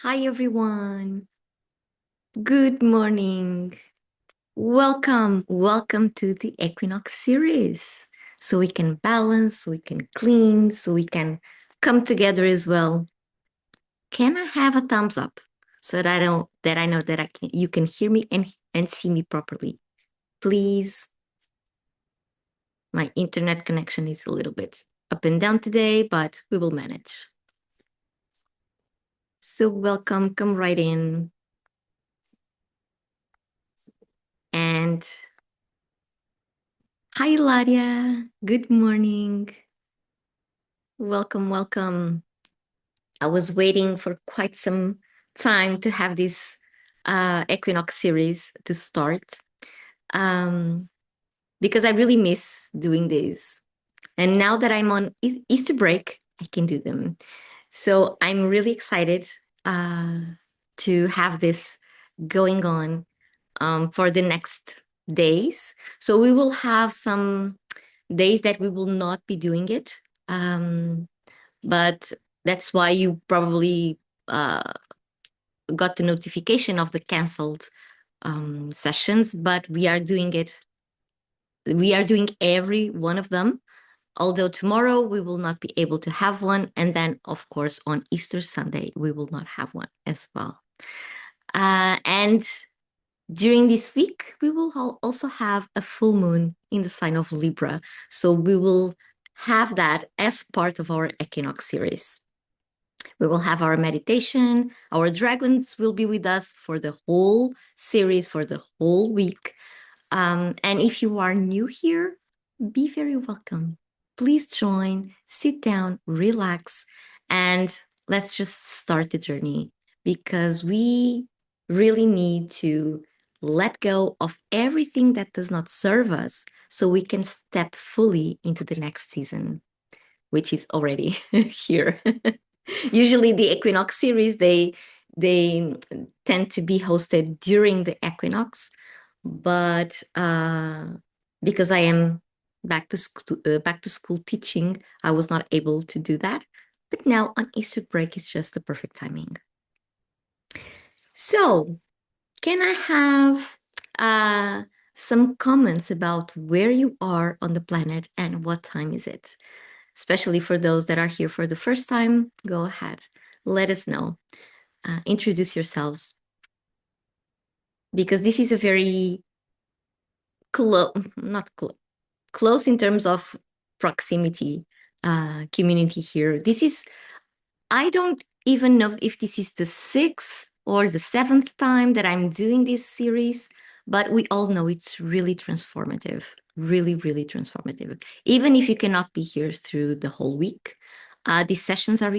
Hi, everyone. Good morning. Welcome to the Equinox Series. So we can balance, so we can clean, so we can come together as well. Can I have a thumbs up so that I know that you can hear me and see me properly? Please. My internet connection is a little bit up and down today, but we will manage. So welcome, come right in. And hi, Ladia. Good morning. Welcome. I was waiting for quite some time to have this Equinox series to start because I really miss doing this. And now that I'm on Easter break, I can do them. So I'm really excited to have this going on for the next days. So we will have some days that we will not be doing it. But that's why you probably got the notification of the canceled sessions. But we are doing it. We are doing every one of them. Although tomorrow we will not be able to have one. And then, of course, on Easter Sunday, we will not have one as well. And during this week, we will also have a full moon in the sign of Libra. So we will have that as part of our Equinox series. We will have our meditation. Our dragons will be with us for the whole series, for the whole week. And if you are new here, be very welcome. Please join, sit down, relax, and let's just start the journey because we really need to let go of everything that does not serve us so we can step fully into the next season, which is already here. Usually the Equinox series, they tend to be hosted during the equinox, but because I am back to school teaching, I was not able to do that. But now on Easter break is just the perfect timing. So, can I have some comments about where you are on the planet and what time is it? Especially for those that are here for the first time, go ahead. Let us know. Introduce yourselves. Because this is a very close in terms of proximity community here. I don't even know if this is the 6th or the 7th time that I'm doing this series, but we all know it's really transformative, really transformative. Even if you cannot be here through the whole week, these sessions are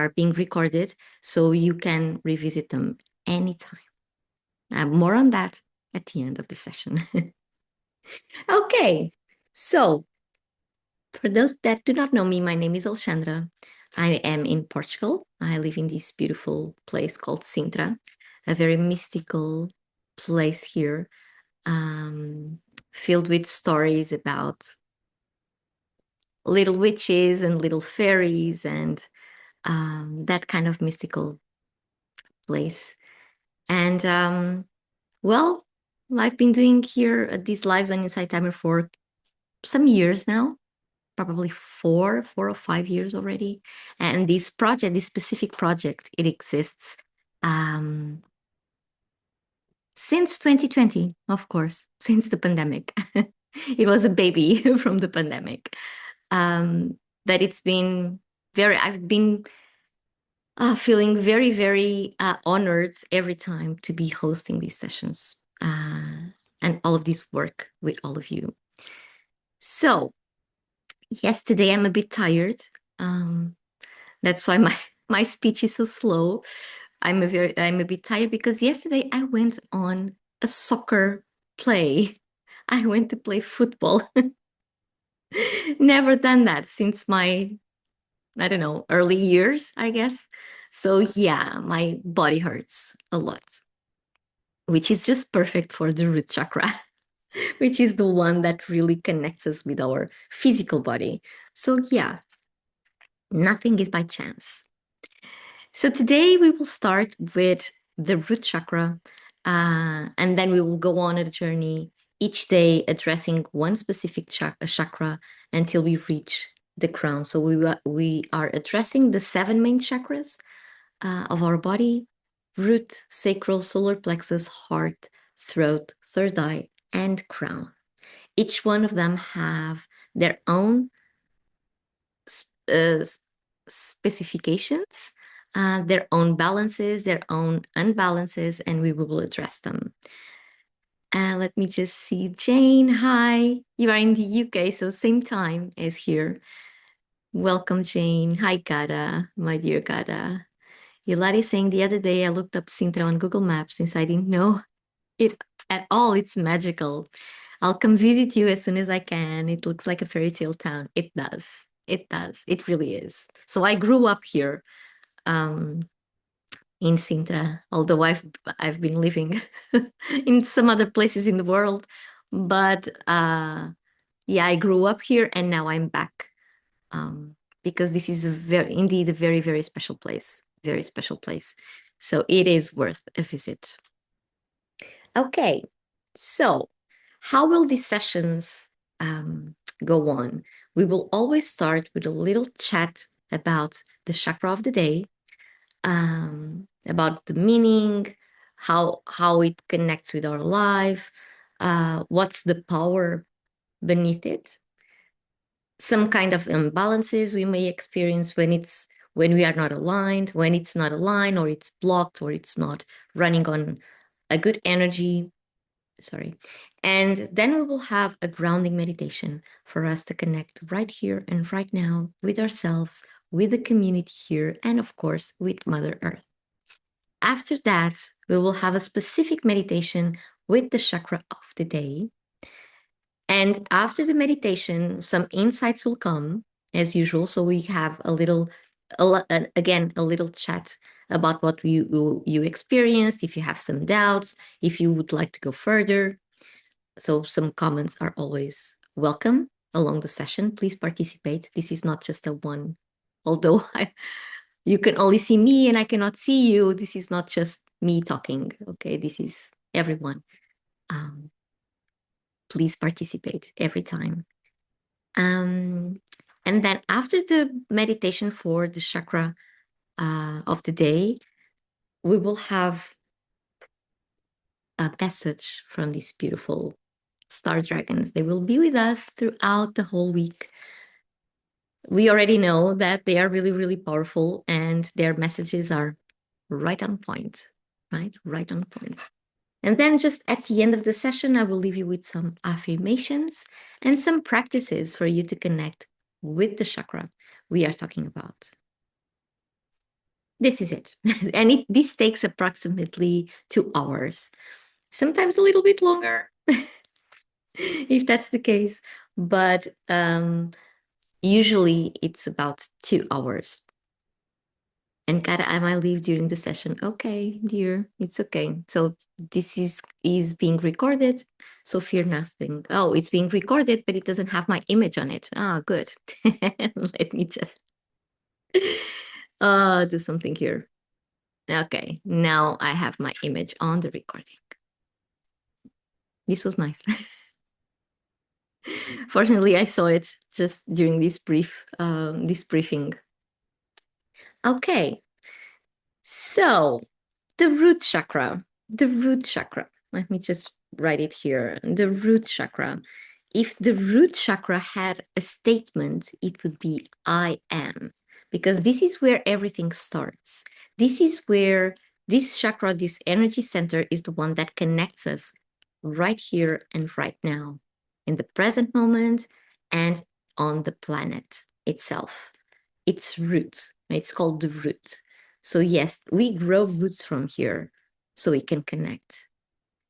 being recorded, so you can revisit them anytime. More on that at the end of the session. Okay, so for those that do not know me, my name is Alexandra. I am in Portugal. I live in this beautiful place called Sintra, a very mystical place here, filled with stories about little witches and little fairies and that kind of mystical place. And well, I've been doing here these lives on Insight Timer for some years now, probably 4 or 5 years already. And this specific project, it exists since 2020, of course, since the pandemic. It was a baby from the pandemic. That I've been feeling very honored every time to be hosting these sessions and all of this work with all of you. So, yesterday I'm a bit tired. That's why my speech is so slow. I'm a bit tired because yesterday I went on a soccer play. I went to play football. Never done that since my, I don't know, early years, I guess. So yeah, my body hurts a lot, which is just perfect for the root chakra, which is the one that really connects us with our physical body. So yeah, nothing is by chance. So today we will start with the root chakra, and then we will go on a journey each day addressing one specific chakra until we reach the crown. So we are addressing the 7 main chakras of our body: root, sacral, solar plexus, heart, throat, third eye, and crown. Each one of them have their own uh, specifications, their own balances, their own unbalances, and we will address them. Let me just see. Jane, hi. You are in the UK, so same time as here. Welcome, Jane. Hi, Gada, my dear Gada. Yolari saying the other day I looked up Sintra on Google Maps since I didn't know it at all. It's magical. I'll come visit you as soon as I can. It looks like a fairy tale town. It does. It does. It really is. So I grew up here in Sintra, although I've been living in some other places in the world. But yeah, I grew up here and now I'm back because this is indeed a very, very special place. Very special place. So it is worth a visit. Okay, so how will these sessions go on? We will always start with a little chat about the chakra of the day, about the meaning, how it connects with our life, what's the power beneath it, some kind of imbalances we may experience when we are not aligned, when it's not aligned, or it's blocked, or it's not running on a good energy. Sorry. And then we will have a grounding meditation for us to connect right here and right now with ourselves, with the community here, and of course, with Mother Earth. After that, we will have a specific meditation with the chakra of the day. And after the meditation, some insights will come as usual. So we have a little chat about what you experienced, if you have some doubts, if you would like to go further. So some comments are always welcome along the session. Please participate. This is not just a one, although you can only see me and I cannot see you. This is not just me talking. Okay, this is everyone. Please participate every time. And then after the meditation for the chakra of the day, we will have a message from these beautiful star dragons. They will be with us throughout the whole week. We already know that they are really, really powerful and their messages are right on point, right? Right on point. And then just at the end of the session, I will leave you with some affirmations and some practices for you to connect with the chakra we are talking about. This is it. And this takes approximately 2 hours, sometimes a little bit longer, if that's the case. But usually it's about 2 hours. And Cara, I might leave during the session. Okay, dear, it's okay. So this is being recorded, so fear nothing. Oh, it's being recorded, but it doesn't have my image on it. Ah, good. Let me just do something here. Okay, now I have my image on the recording. This was nice. Fortunately, I saw it just during this briefing. Okay, so the root chakra. Let me just write it here. The root chakra. If the root chakra had a statement, it would be I am, because this is where everything starts. This is where this chakra, this energy center, is the one that connects us right here and right now, in the present moment and on the planet itself. Its roots. It's called the root. So yes, we grow roots from here so we can connect.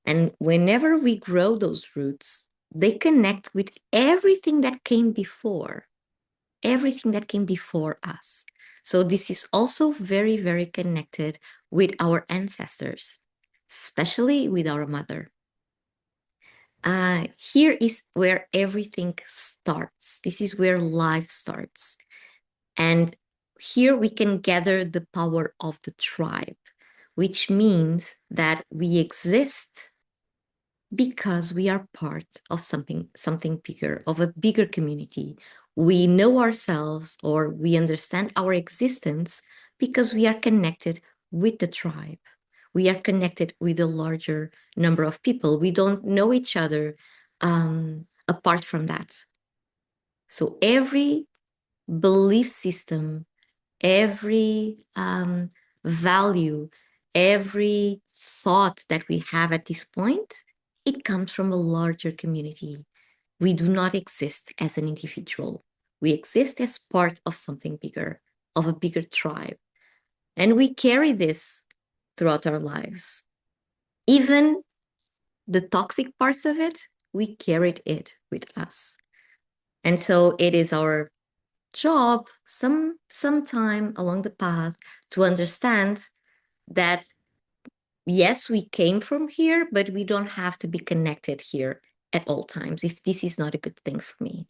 And whenever we grow those roots, they connect with everything that came before us. So this is also very, very connected with our ancestors, especially with our mother. Here is where everything starts. This is where life starts. And here we can gather the power of the tribe, which means that we exist because we are part of something bigger, of a bigger community. We know ourselves, or we understand our existence because we are connected with the tribe. We are connected with a larger number of people. We don't know each other apart from that. So every belief system, every value, every thought that we have at this point, it comes from a larger community. We do not exist as an individual. We exist as part of something bigger, of a bigger tribe. And we carry this throughout our lives. Even the toxic parts of it, we carried it with us. And so it is our job sometime along the path to understand that yes, we came from here, but we don't have to be connected here at all times if this is not a good thing for me.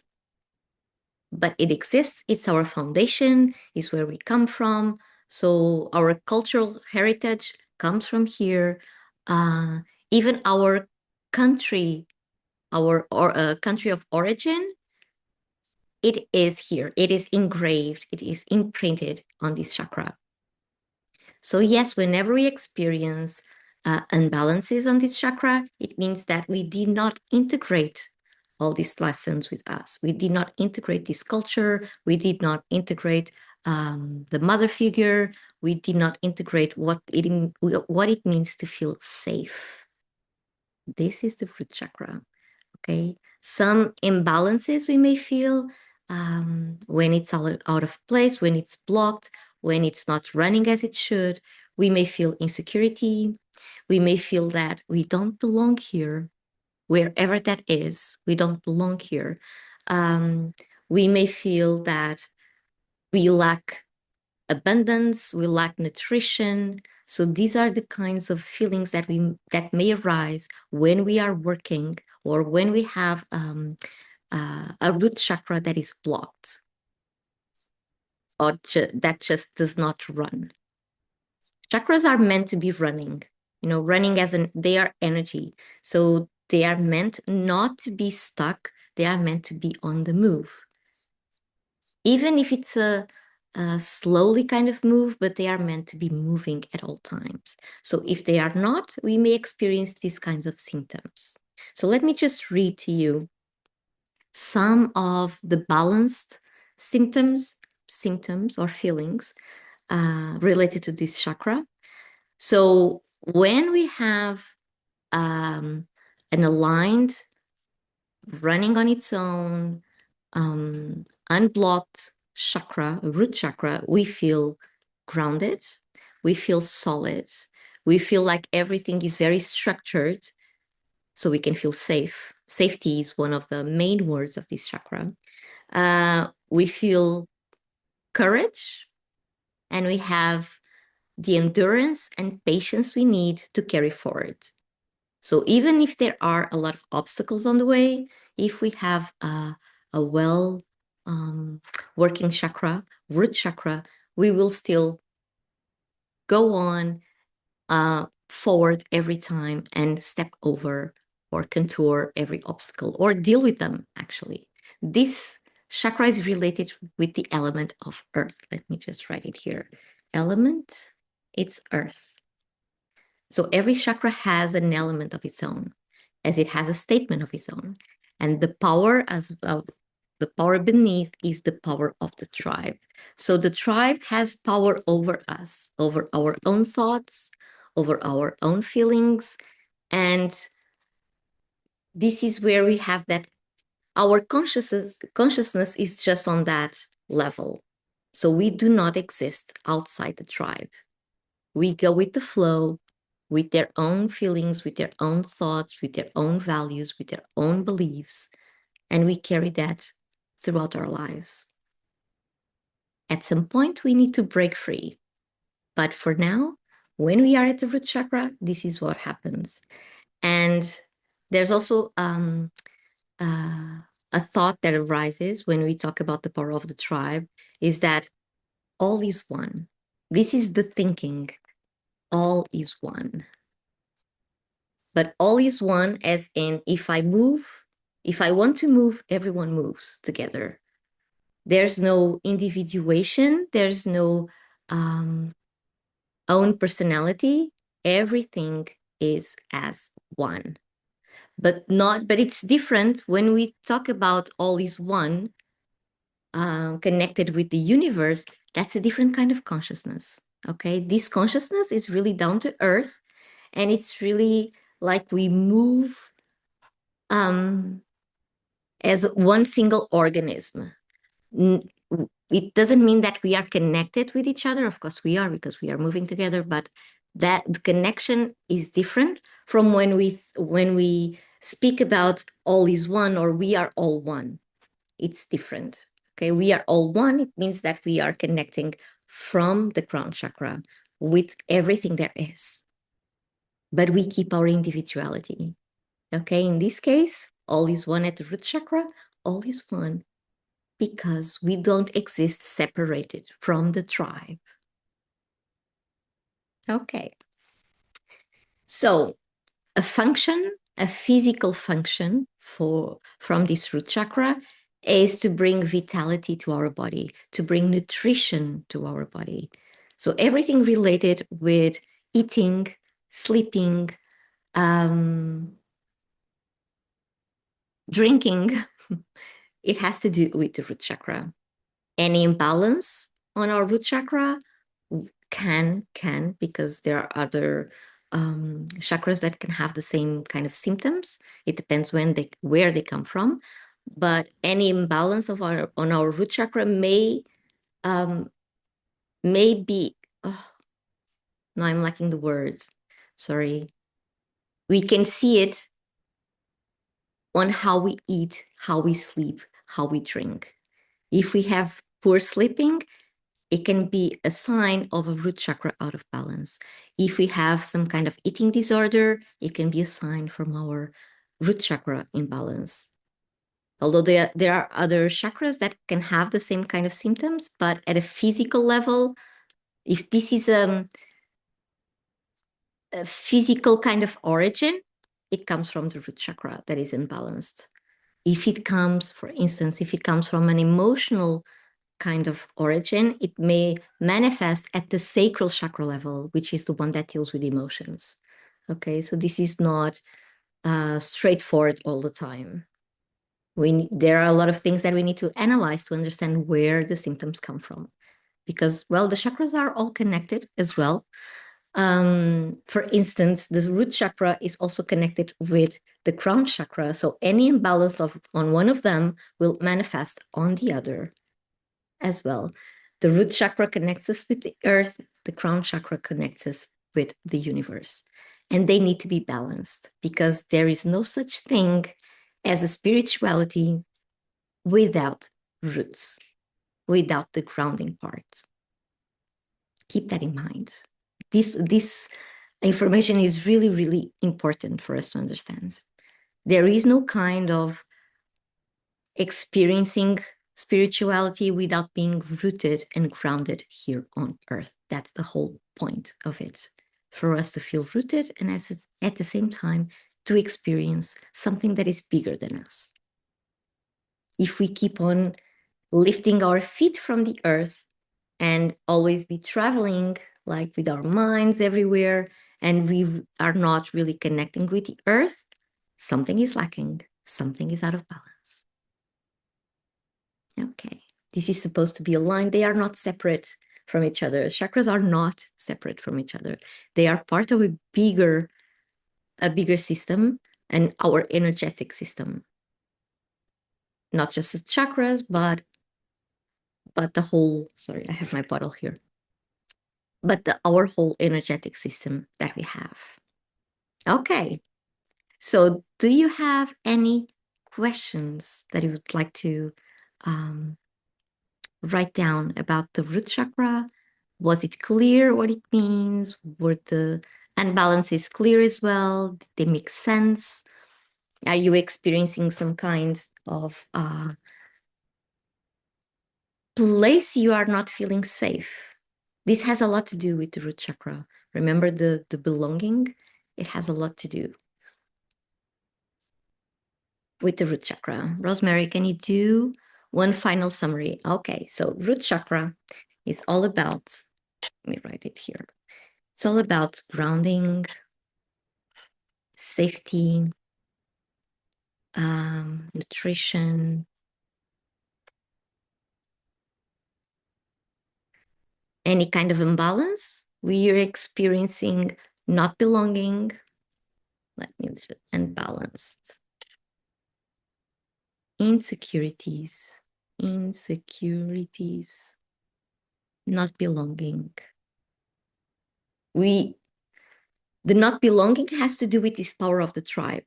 But it exists, it's our foundation, it's where we come from. So our cultural heritage comes from here. Even our country, our country of origin, it is here. It is engraved, it is imprinted on this chakra. So yes, whenever we experience imbalances on this chakra, it means that we did not integrate all these lessons with us. We did not integrate this culture. We did not integrate the mother figure. We did not integrate what it means to feel safe. This is the root chakra. Okay, some imbalances we may feel when it's out of place, when it's blocked, when it's not running as it should. We may feel insecurity. We may feel that we don't belong here, wherever that is. We don't belong here. We may feel that we lack abundance, we lack nutrition. So these are the kinds of feelings that may arise when we are working or when we have a root chakra that is blocked or that just does not run. Chakras are meant to be running, running they are energy. So they are meant not to be stuck. They are meant to be on the move. Even if it's a slowly kind of move, but they are meant to be moving at all times. So if they are not, we may experience these kinds of symptoms. So let me just read to you some of the balanced symptoms or feelings related to this chakra. So when we have an aligned, running on its own, unblocked chakra, root chakra, we feel grounded, we feel solid, we feel like everything is very structured, so we can feel safe. Safety is one of the main words of this chakra. We feel courage, and we have the endurance and patience we need to carry forward. So even if there are a lot of obstacles on the way, if we have a well working chakra, root chakra, we will still go on forward every time and step over or contour every obstacle or deal with them, actually. This chakra is related with the element of earth. Let me just write it here. Element, it's earth. So every chakra has an element of its own, as it has a statement of its own. And the power the power beneath is the power of the tribe. So the tribe has power over us, over our own thoughts, over our own feelings. And this is where we have that our consciousness is just on that level. So we do not exist outside the tribe. We go with the flow, with their own feelings, with their own thoughts, with their own values, with their own beliefs. And we carry that throughout our lives. At some point, we need to break free. But for now, when we are at the root chakra, this is what happens. And there's also a thought that arises when we talk about the power of the tribe, is that all is one. This is the thinking. All is one. But all is one as in if I want to move, everyone moves together. There's no individuation. There's no own personality. Everything is as one. But it's different when we talk about all is one, connected with the universe. That's a different kind of consciousness. Okay, this consciousness is really down to earth, and it's really like we move as one single organism. It doesn't mean that we are connected with each other. Of course we are, because we are moving together, but that the connection is different from when we speak about all is one or we are all one. It's different. Okay, we are all one. It means that we are connecting from the crown chakra with everything there is, but we keep our individuality. Okay, in this case, all is one at the root chakra, all is one because we don't exist separated from the tribe. Okay. So a physical function from this root chakra is to bring vitality to our body, to bring nutrition to our body. So everything related with eating, sleeping, drinking, it has to do with the root chakra. Any imbalance on our root chakra can, because there are other chakras that can have the same kind of symptoms. It depends where they come from, but any imbalance on our root chakra may be. Oh, no, I'm lacking the words. Sorry. We can see it on how we eat, how we sleep, how we drink. If we have poor sleeping, it can be a sign of a root chakra out of balance. If we have some kind of eating disorder, it can be a sign from our root chakra imbalance. Although there are other chakras that can have the same kind of symptoms, but at a physical level, if this is a physical kind of origin, it comes from the root chakra that is imbalanced. If it comes, for instance, from an emotional kind of origin, it may manifest at the sacral chakra level, which is the one that deals with emotions. Okay, so this is not straightforward all the time. There are a lot of things that we need to analyze to understand where the symptoms come from, because, well, the chakras are all connected as well. For instance, the root chakra is also connected with the crown chakra, so any imbalance on one of them will manifest on the other as well. The root chakra connects us with the earth, the crown chakra connects us with the universe. And they need to be balanced, because there is no such thing as a spirituality without roots, without the grounding part. Keep that in mind. This information is really, really important for us to understand. There is no kind of experiencing spirituality without being rooted and grounded here on earth. That's the whole point of it, for us to feel rooted and at the same time to experience something that is bigger than us. If we keep on lifting our feet from the earth and always be traveling like with our minds everywhere, and we are not really connecting with the earth, something is lacking, something is out of balance. Okay, this is supposed to be aligned. They are not separate from each other. Chakras are not separate from each other. They are part of a bigger system, and our energetic system. Not just the chakras, but the whole, sorry, I have my bottle here. But our whole energetic system that we have. Okay, so do you have any questions that you would like to write down about the root chakra? Was it clear what it means? Were the unbalances clear as well? Did they make sense? Are you experiencing some kind of place you are not feeling safe. This has a lot to do with the root chakra. Remember the belonging? It has a lot to do with the root chakra. Rosemary, can you do one final summary? Okay, so root chakra is all about, let me write it here. It's all about grounding, safety, nutrition, any kind of imbalance we are experiencing, not belonging, unbalanced, insecurities, not belonging. The not belonging has to do with this power of the tribe,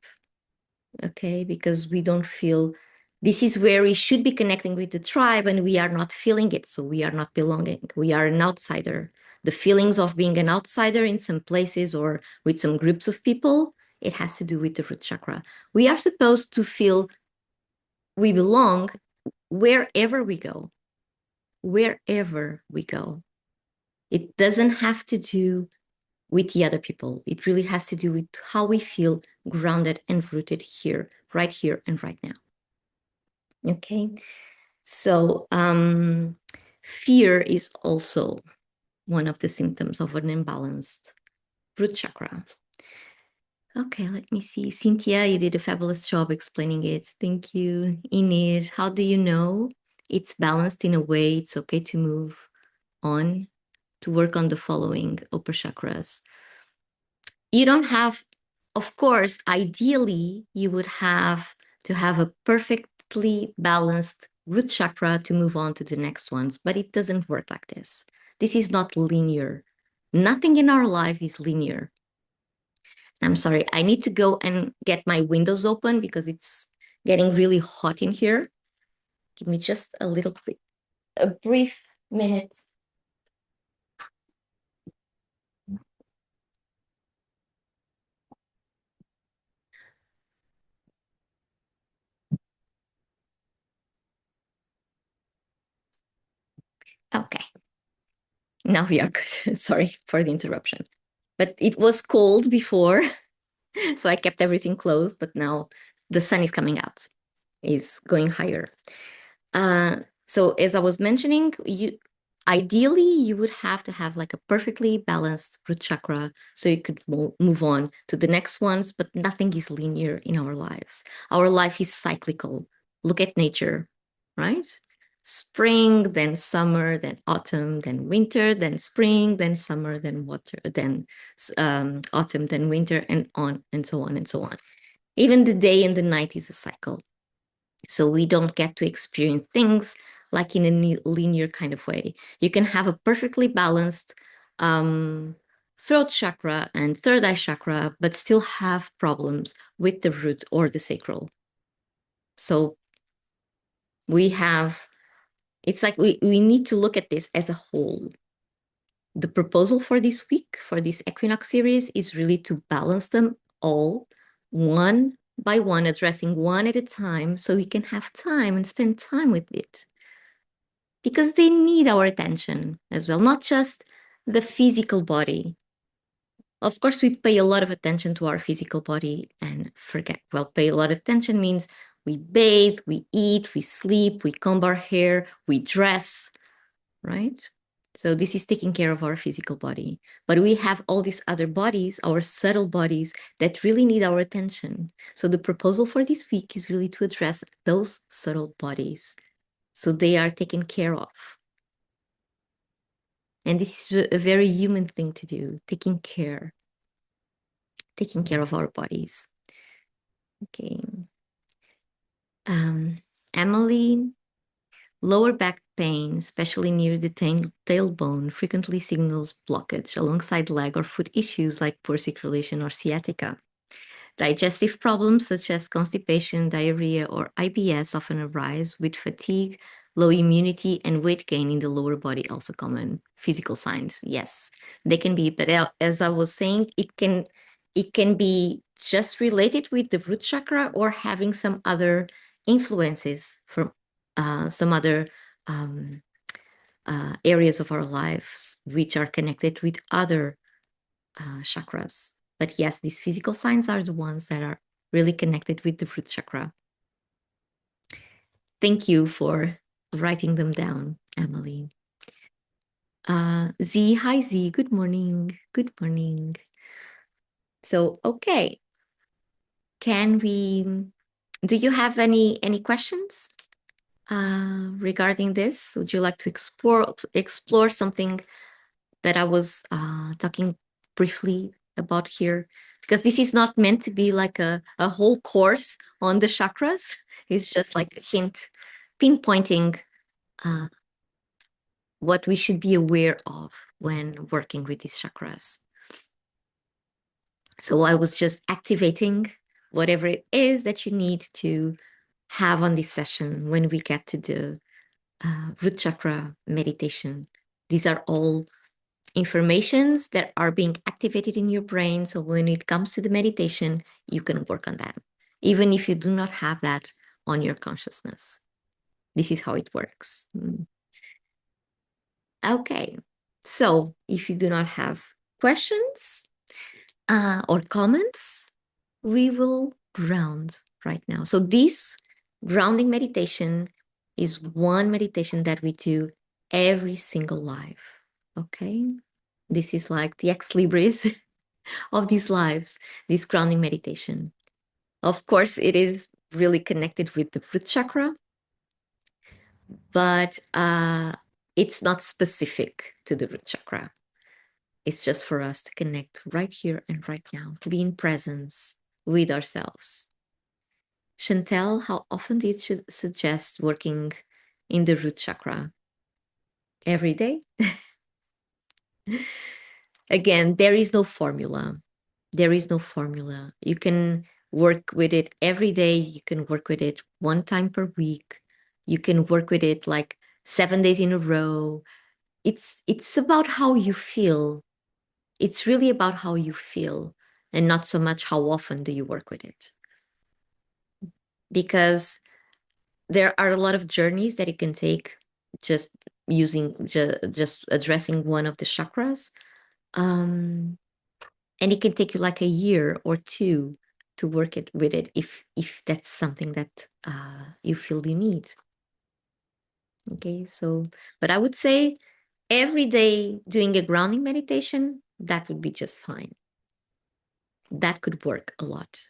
okay? Because we don't feel, this is where we should be connecting with the tribe and we are not feeling it, so we are not belonging. We are an outsider. The feelings of being an outsider in some places or with some groups of people, it has to do with the root chakra. We are supposed to feel we belong wherever we go. Wherever we go. It doesn't have to do with the other people. It really has to do with how we feel grounded and rooted here and right now. Okay, so fear is also one of the symptoms of an imbalanced root chakra. Okay, let me see. Cynthia, you did a fabulous job explaining it. Thank you. Enid, how do you know it's balanced in a way it's okay to move on, to work on the following upper chakras? You don't have, of course, ideally, you would have to have a perfectly balanced root chakra to move on to the next ones, but it doesn't work like this. This is not linear. Nothing in our life is linear. I'm sorry, I need to go and get my windows open because it's getting really hot in here. Give me just a brief minute. Okay, now we are good. Sorry for the interruption. But it was cold before, so I kept everything closed, but now the sun is coming out, is going higher. So as I was mentioning, ideally you would have to have like a perfectly balanced root chakra so you could move on to the next ones, but nothing is linear in our lives. Our life is cyclical. Look at nature, right? Spring, then summer, then autumn, then winter, then spring, then summer, then autumn, then winter, and on and so on and so on. Even the day and the night is a cycle. So we don't get to experience things like in a linear kind of way. You can have a perfectly balanced throat chakra and third eye chakra, but still have problems with the root or the sacral. So it's like we need to look at this as a whole. The proposal for this week, for this Equinox series, is really to balance them all one by one, addressing one at a time so we can have time and spend time with it. Because they need our attention as well, not just the physical body. Of course, we pay a lot of attention to our physical body and forget. Well, pay a lot of attention means we bathe, we eat, we sleep, we comb our hair, we dress, right? So this is taking care of our physical body. But we have all these other bodies, our subtle bodies, that really need our attention. So the proposal for this week is really to address those subtle bodies so they are taken care of. And this is a very human thing to do, taking care of our bodies. Okay. Emily, lower back pain, especially near the tailbone, frequently signals blockage alongside leg or foot issues like poor circulation or sciatica. Digestive problems such as constipation, diarrhea, or IBS often arise with fatigue, low immunity, and weight gain in the lower body, also common physical signs. Yes, they can be, but as I was saying, it can be just related with the root chakra or having some other influences from some other areas of our lives which are connected with other chakras. But yes, these physical signs are the ones that are really connected with the root chakra. Thank you for writing them down, Emily. Z, hi Z, good morning. Good morning. So, okay. Do you have any questions regarding this? Would you like to explore something that I was talking briefly about here? Because this is not meant to be like a whole course on the chakras. It's just like a hint, pinpointing what we should be aware of when working with these chakras. So I was just activating whatever it is that you need to have on this session when we get to the root chakra meditation. These are all informations that are being activated in your brain. So when it comes to the meditation, you can work on that, even if you do not have that on your consciousness. This is how it works. Okay. So if you do not have questions or comments, we will ground right now. So this grounding meditation is one meditation that we do every single life. Okay. This is like the ex libris of these lives, this grounding meditation. Of course, it is really connected with the root chakra, but it's not specific to the root chakra. It's just for us to connect right here and right now, to be in presence with ourselves. Chantel, how often do you suggest working in the root chakra? Every day? Again, there is no formula. There is no formula. You can work with it every day. You can work with it one time per week. You can work with it like 7 days in a row. It's about how you feel. It's really about how you feel and not so much how often do you work with it. Because there are a lot of journeys that you can take just using just addressing one of the chakras. And it can take you like a year or two to work it with it if that's something that you feel you need. Okay, so but I would say every day doing a grounding meditation, that would be just fine. That could work a lot.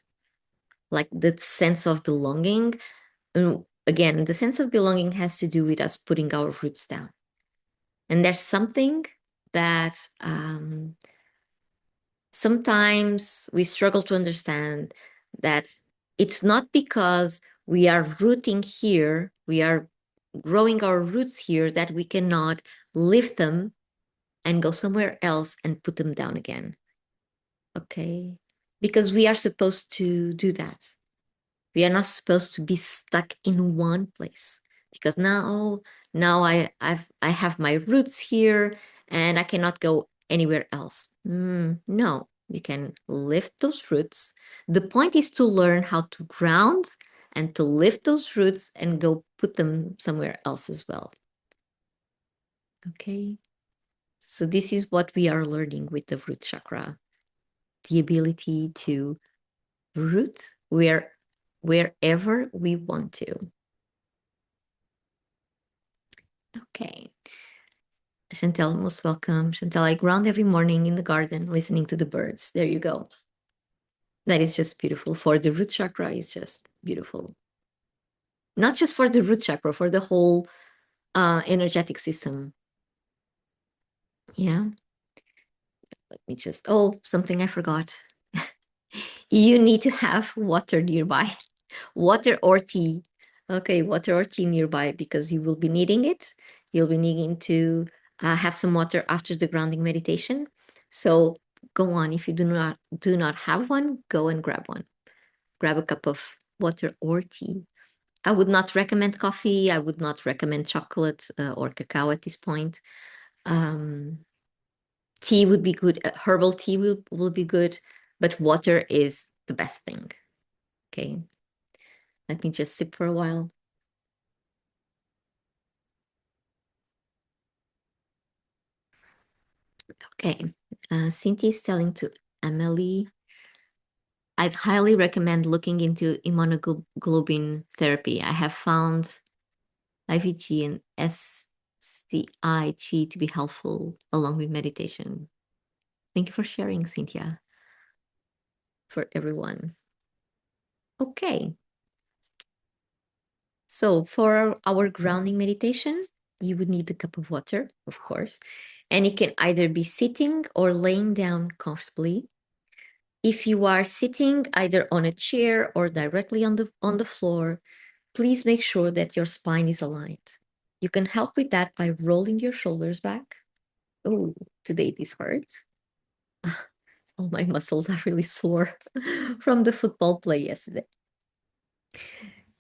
Like the sense of belonging. Again, the sense of belonging has to do with us putting our roots down. And there's something that sometimes we struggle to understand, that it's not because we are rooting here, we are growing our roots here, that we cannot lift them and go somewhere else and put them down again. Okay? Because we are supposed to do that. We are not supposed to be stuck in one place, because now I have my roots here and I cannot go anywhere else. No, you can lift those roots. The point is to learn how to ground and to lift those roots and go put them somewhere else as well. Okay, so this is what we are learning with the root chakra, the ability to root wherever we want to. Okay. Chantel, most welcome. Chantel, I ground every morning in the garden, listening to the birds. There you go. That is just beautiful. For the root chakra, is just beautiful. Not just for the root chakra, for the whole energetic system. Yeah. Let me just, something I forgot. You need to have water nearby. Water or tea. Okay, water or tea nearby, because you will be needing it. You'll be needing to have some water after the grounding meditation. So go on. If you do not have one, go and grab one. Grab a cup of water or tea. I would not recommend coffee. I would not recommend chocolate or cacao at this point. Tea would be good. Herbal tea will be good, but water is the best thing. Okay. Let me just sip for a while. Okay, Cynthia is telling to Emily, I'd highly recommend looking into immunoglobulin therapy. I have found IVG and SCIG to be helpful along with meditation. Thank you for sharing, Cynthia, for everyone. Okay. So for our grounding meditation, you would need a cup of water, of course, and you can either be sitting or laying down comfortably. If you are sitting either on a chair or directly on the floor, please make sure that your spine is aligned. You can help with that by rolling your shoulders back. Oh, today this hurts. All my muscles are really sore from the football play yesterday.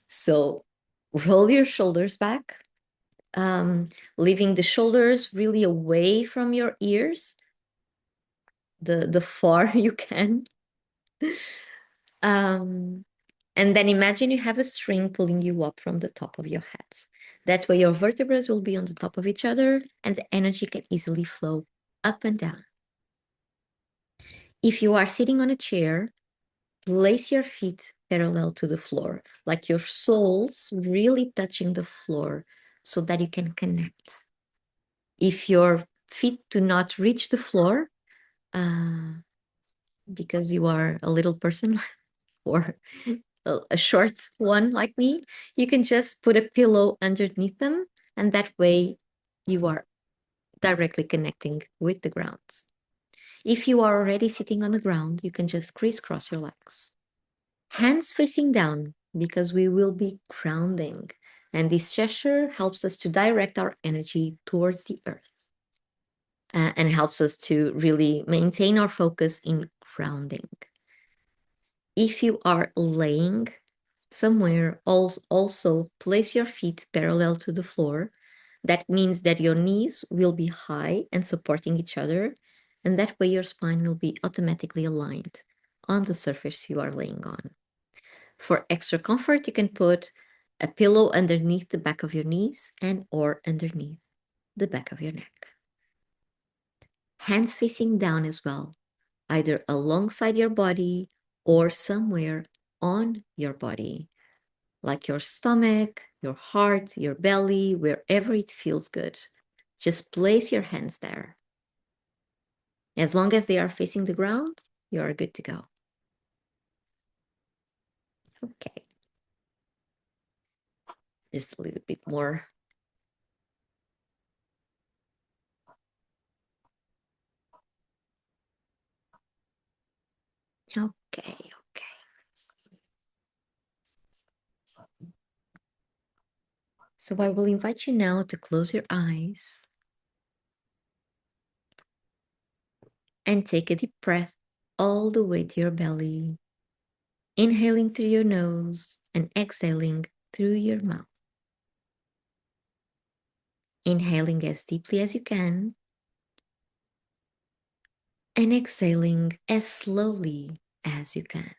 So roll your shoulders back, leaving the shoulders really away from your ears, the far you can. And then imagine you have a string pulling you up from the top of your head. That way your vertebrae will be on the top of each other and the energy can easily flow up and down. If you are sitting on a chair, place your feet parallel to the floor, like your soles really touching the floor so that you can connect. If your feet do not reach the floor, because you are a little person or a short one like me, you can just put a pillow underneath them, and that way you are directly connecting with the ground. If you are already sitting on the ground, you can just crisscross your legs. Hands facing down, because we will be grounding, and this gesture helps us to direct our energy towards the earth. And helps us to really maintain our focus in grounding. If you are laying somewhere, also place your feet parallel to the floor. That means that your knees will be high and supporting each other, and that way your spine will be automatically aligned on the surface you are laying on. For extra comfort, you can put a pillow underneath the back of your knees and or underneath the back of your neck. Hands facing down as well, either alongside your body or somewhere on your body, like your stomach, your heart, your belly, wherever it feels good. Just place your hands there. As long as they are facing the ground, you are good to go. Okay. Just a little bit more. Okay. So I will invite you now to close your eyes and take a deep breath all the way to your belly, inhaling through your nose and exhaling through your mouth. Inhaling as deeply as you can and exhaling as slowly as you can.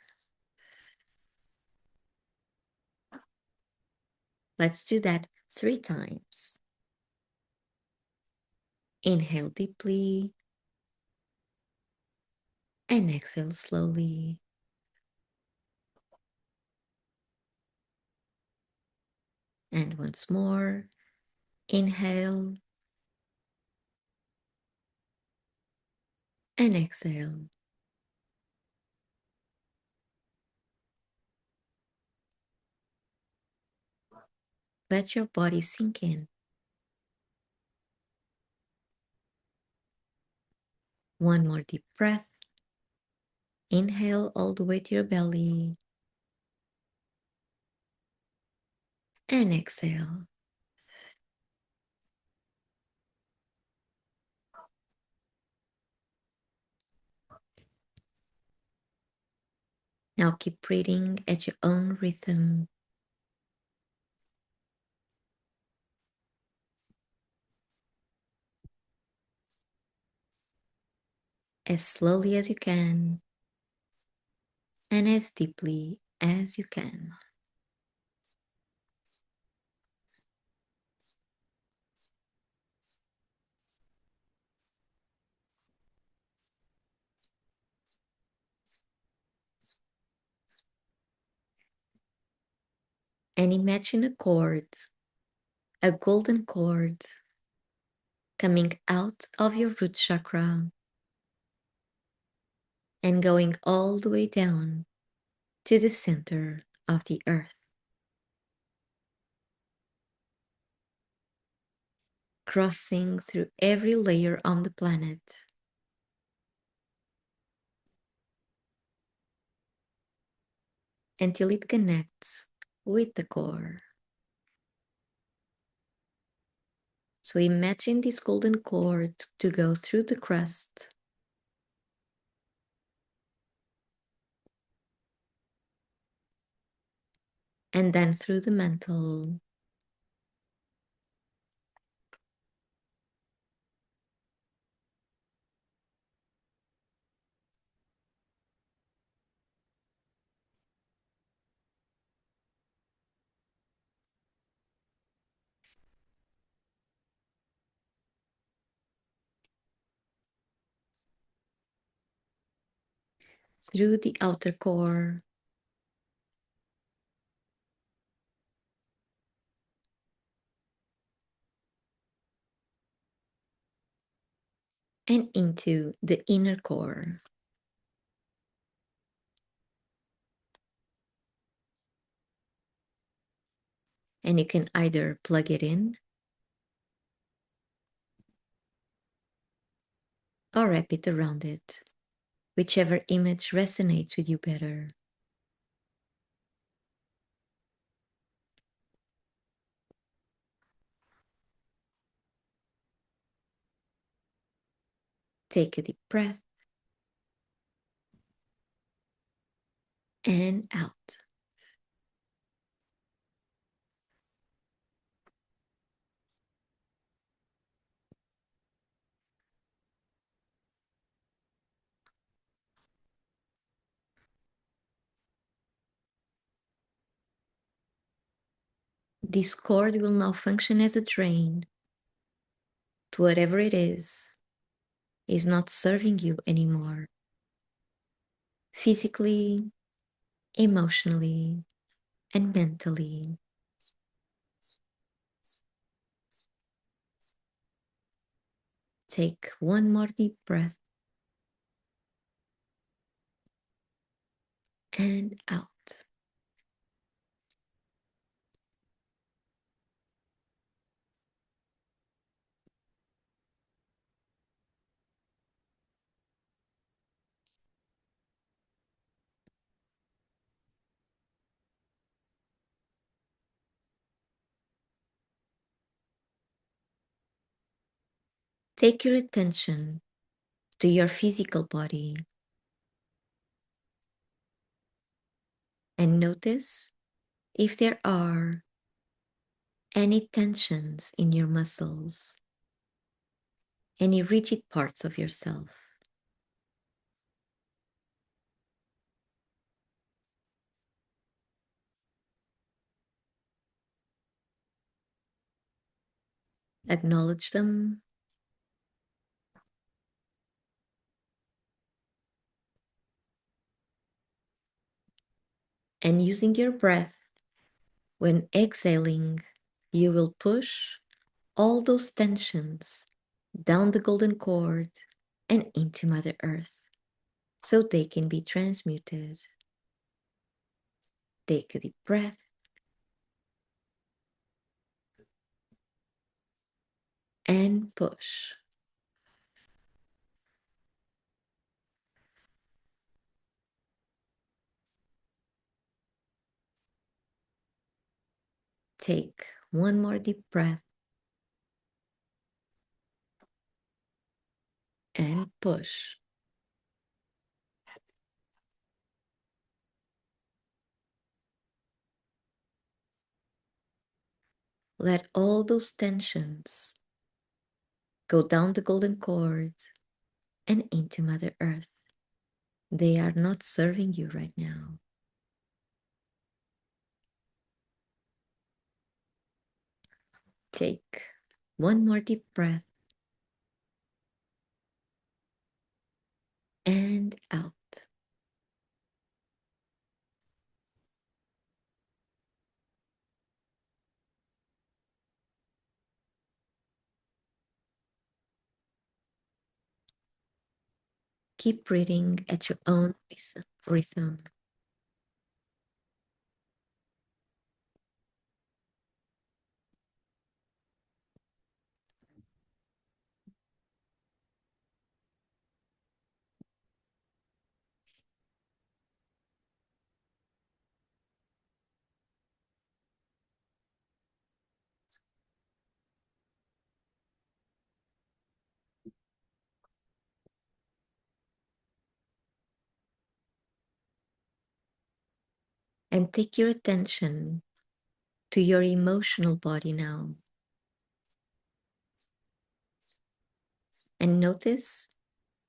Let's do that 3 times. Inhale deeply and exhale slowly. And once more, inhale and exhale. Let your body sink in. One more deep breath. Inhale all the way to your belly and exhale. Now keep breathing at your own rhythm. As slowly as you can and as deeply as you can. And imagine a cord, a golden cord, coming out of your root chakra and going all the way down to the center of the earth, crossing through every layer on the planet until it connects with the core. So imagine this golden cord to go through the crust and then through the mantle, through the outer core, and into the inner core. And you can either plug it in or wrap it around it, whichever image resonates with you better. Take a deep breath and out. This cord will now function as a drain to whatever it is not serving you anymore. Physically, emotionally, and mentally. Take one more deep breath and out. Take your attention to your physical body and notice if there are any tensions in your muscles, any rigid parts of yourself. Acknowledge them and using your breath, when exhaling, you will push all those tensions down the golden cord and into Mother Earth so they can be transmuted. Take a deep breath and push. Take one more deep breath and push. Let all those tensions go down the golden cord and into Mother Earth. They are not serving you right now. Take one more deep breath and out. Keep breathing at your own rhythm. And take your attention to your emotional body now. And notice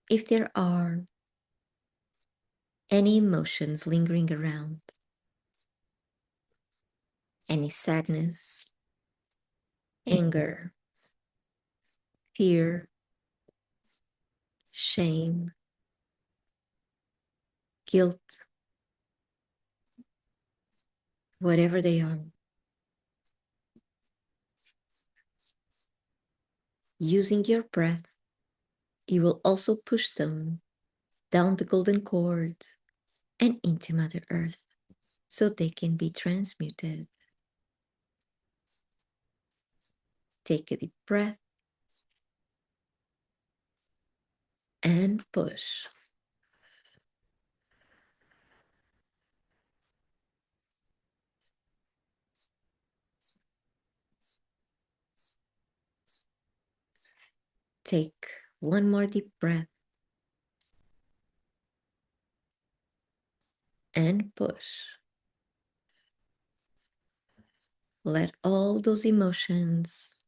if there are any emotions lingering around, any sadness, anger, fear, shame, guilt, whatever they are. Using your breath, you will also push them down the golden cord and into Mother Earth so they can be transmuted. Take a deep breath and push. Take one more deep breath and push. Let all those emotions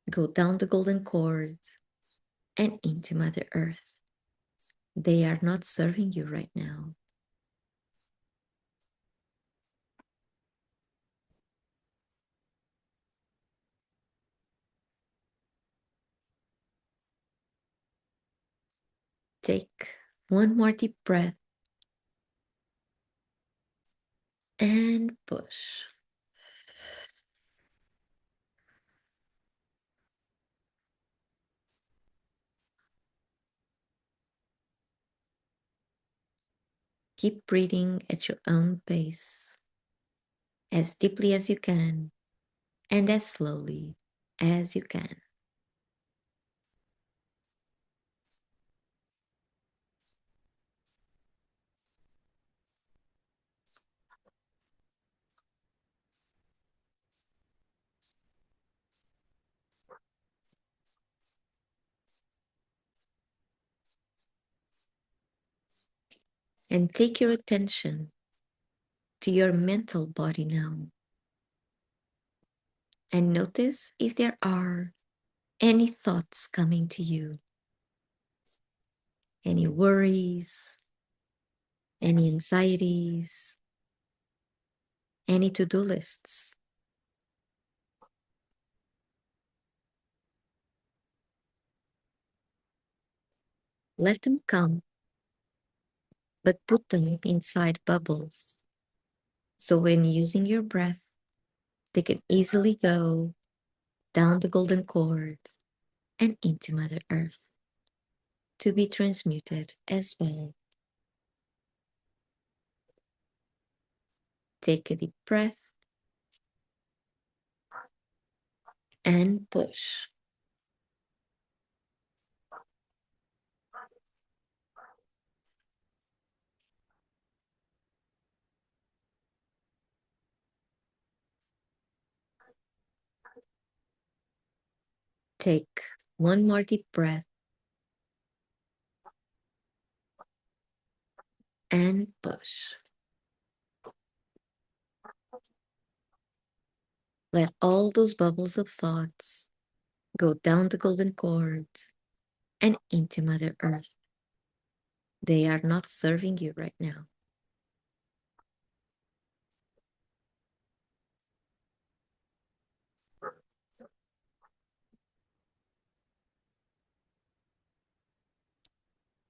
go down the golden cord and into Mother Earth. They are not serving you right now. Take one more deep breath and push. Keep breathing at your own pace, as deeply as you can and as slowly as you can. And take your attention to your mental body now. And notice if there are any thoughts coming to you, any worries, any anxieties, any to-do lists. Let them come, but put them inside bubbles. So when using your breath, they can easily go down the golden cord and into Mother Earth to be transmuted as well. Take a deep breath and push. Take one more deep breath and push. Let all those bubbles of thoughts go down the golden cord and into Mother Earth. They are not serving you right now.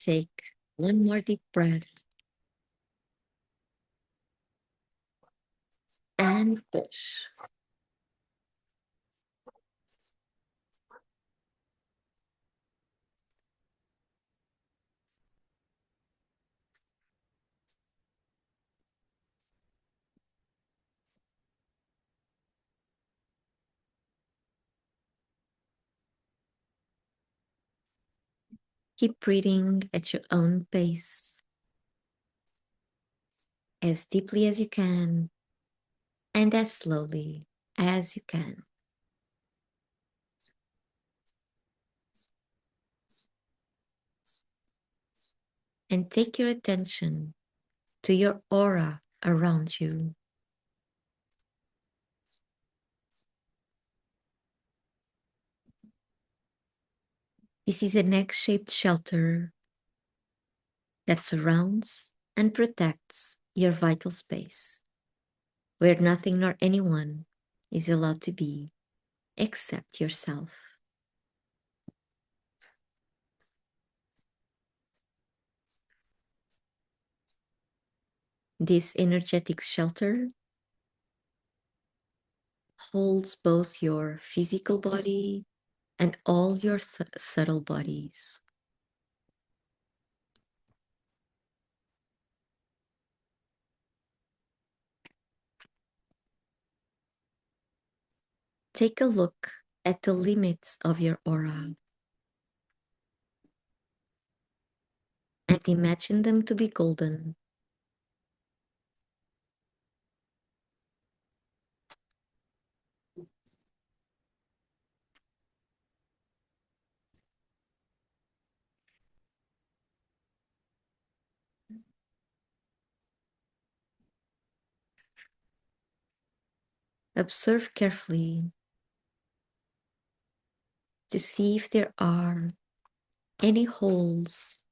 Take one more deep breath and push. Keep breathing at your own pace, as deeply as you can, and as slowly as you can. And take your attention to your aura around you. This is an egg-shaped shelter that surrounds and protects your vital space, where nothing nor anyone is allowed to be except yourself. This energetic shelter holds both your physical body and all your subtle bodies. Take a look at the limits of your aura and imagine them to be golden. Observe carefully to see if there are any holes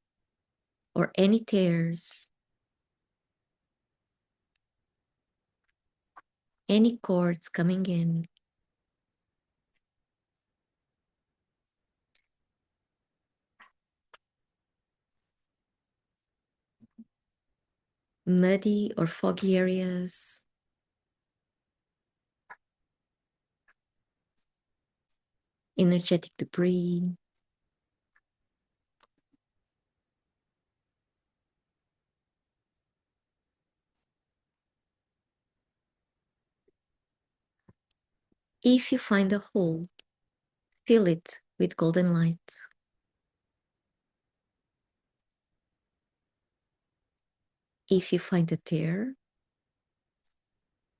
or any tears, any cords coming in. Muddy or foggy areas, energetic debris. If you find a hole, fill it with golden light. If you find a tear,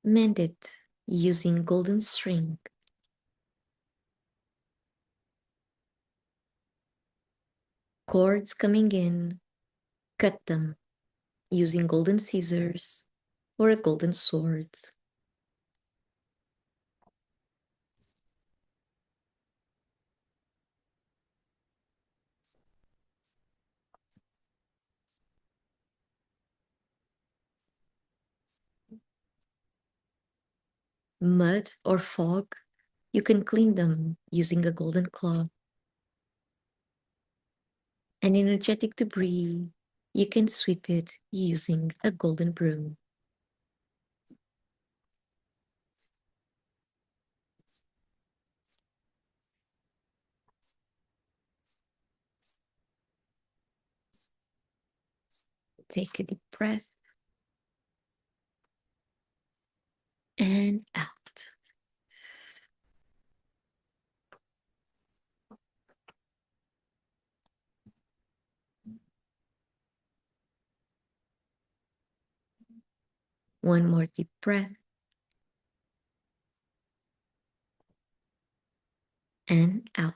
mend it using golden string. Cords coming in, cut them using golden scissors or a golden sword. Mud or fog, you can clean them using a golden cloth. And energetic debris, you can sweep it using a golden broom. Take a deep breath and out. One more deep breath and out.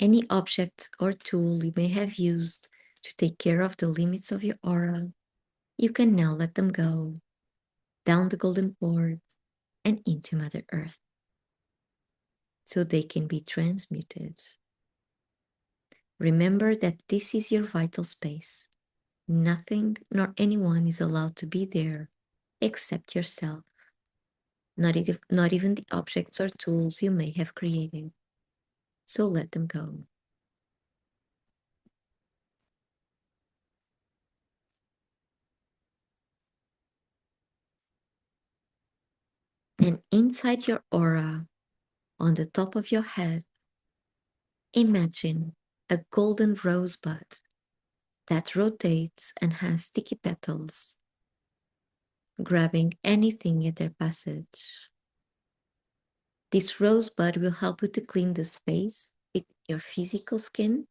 Any object or tool you may have used to take care of the limits of your aura, you can now let them go down the golden cord and into Mother Earth so they can be transmuted. Remember that this is your vital space. Nothing nor anyone is allowed to be there except yourself, not even the objects or tools you may have created. So let them go. And inside your aura, on the top of your head, imagine a golden rosebud that rotates and has sticky petals, grabbing anything at their passage. This rosebud will help you to clean the space between your physical skin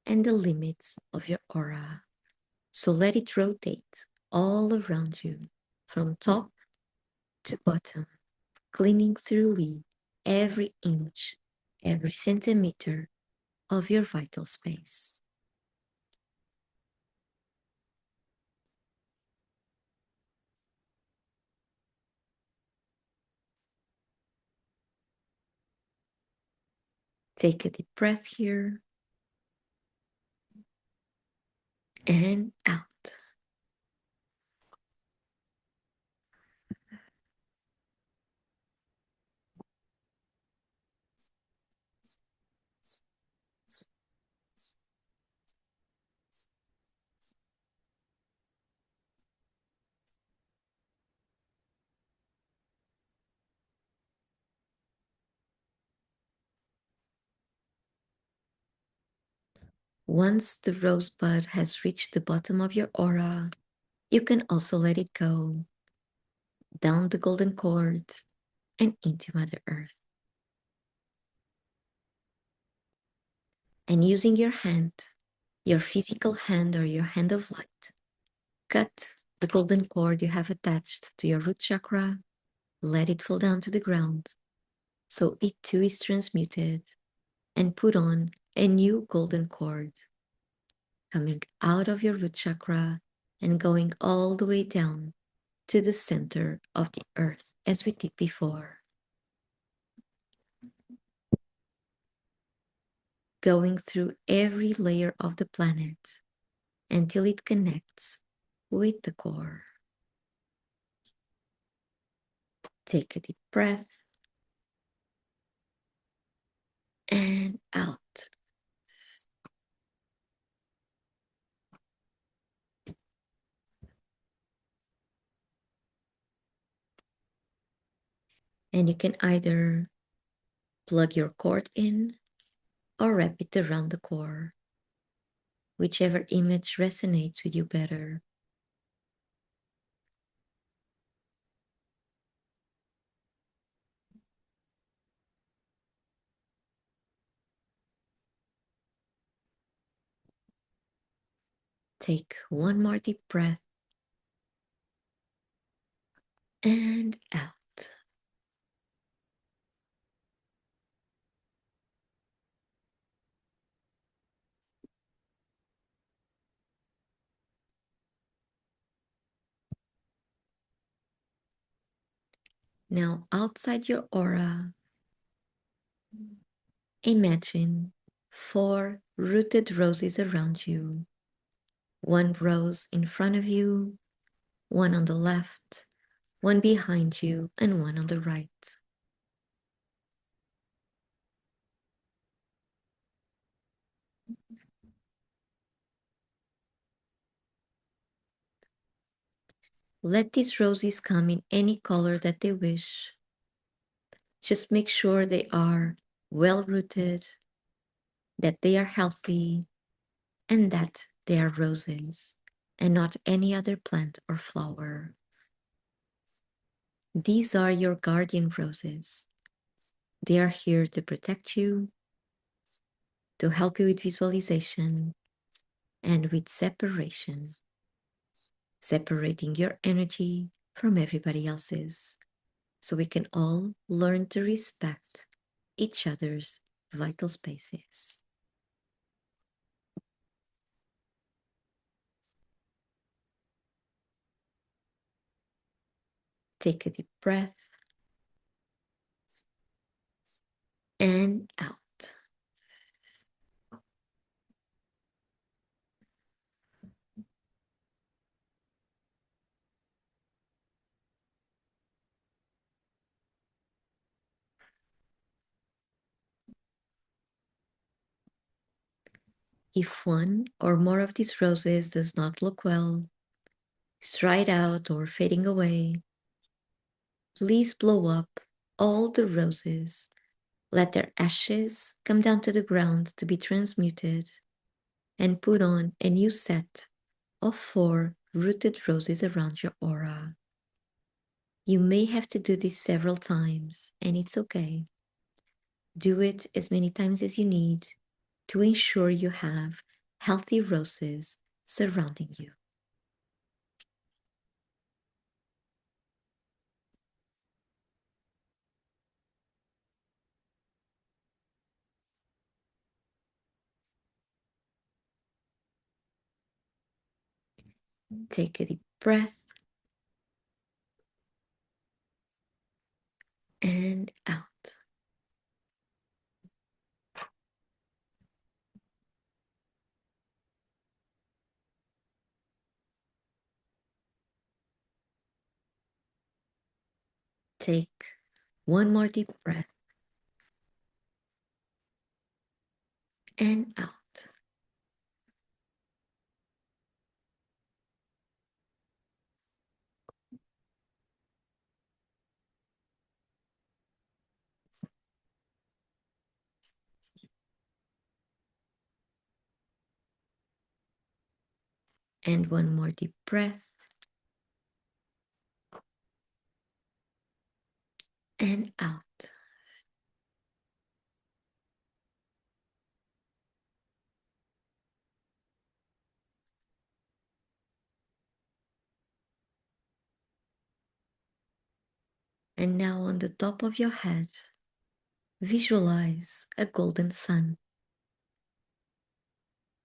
and the limits of your aura. So let it rotate all around you, from top to bottom, cleaning thoroughly every inch, every centimeter of your vital space. Take a deep breath here and out. Once the rosebud has reached the bottom of your aura, you can also let it go down the golden cord and into Mother Earth. And using your hand, your physical hand or your hand of light, cut the golden cord you have attached to your root chakra, let it fall down to the ground so it too is transmuted, and put on a new golden cord coming out of your root chakra and going all the way down to the center of the earth as we did before. Going through every layer of the planet until it connects with the core. Take a deep breath and out. And you can either plug your cord in or wrap it around the core, whichever image resonates with you better. Take one more deep breath and out. Now, outside your aura, imagine 4 rooted roses around you. 1 rose in front of you, 1 on the left, 1 behind you, and 1 on the right. Let these roses come in any color that they wish. Just make sure they are well rooted, that they are healthy, and that they are roses and not any other plant or flower. These are your guardian roses. They are here to protect you, to help you with visualization and with separation, separating your energy from everybody else's, so we can all learn to respect each other's vital spaces. Take a deep breath and out. If one or more of these roses does not look well, is dried out or fading away, please blow up all the roses. Let their ashes come down to the ground to be transmuted and put on a new set of 4 rooted roses around your aura. You may have to do this several times, and it's okay. Do it as many times as you need to ensure you have healthy roses surrounding you. Take a deep breath and out. Take one more deep breath and out. And one more deep breath and out. And now on the top of your head, visualize a golden sun.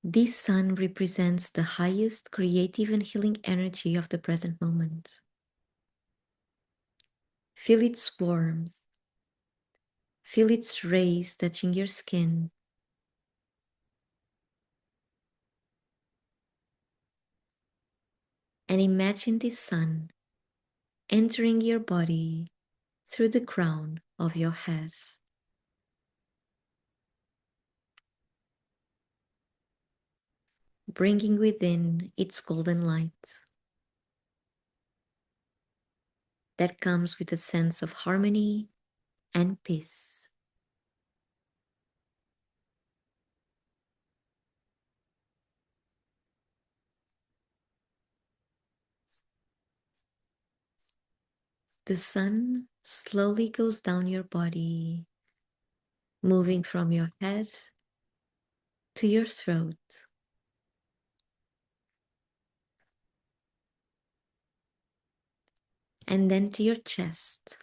This sun represents the highest creative and healing energy of the present moment. Feel its warmth. Feel its rays touching your skin. And imagine this sun entering your body through the crown of your head. Bringing within its golden light that comes with a sense of harmony and peace. The sun slowly goes down your body, moving from your head to your throat, and then to your chest.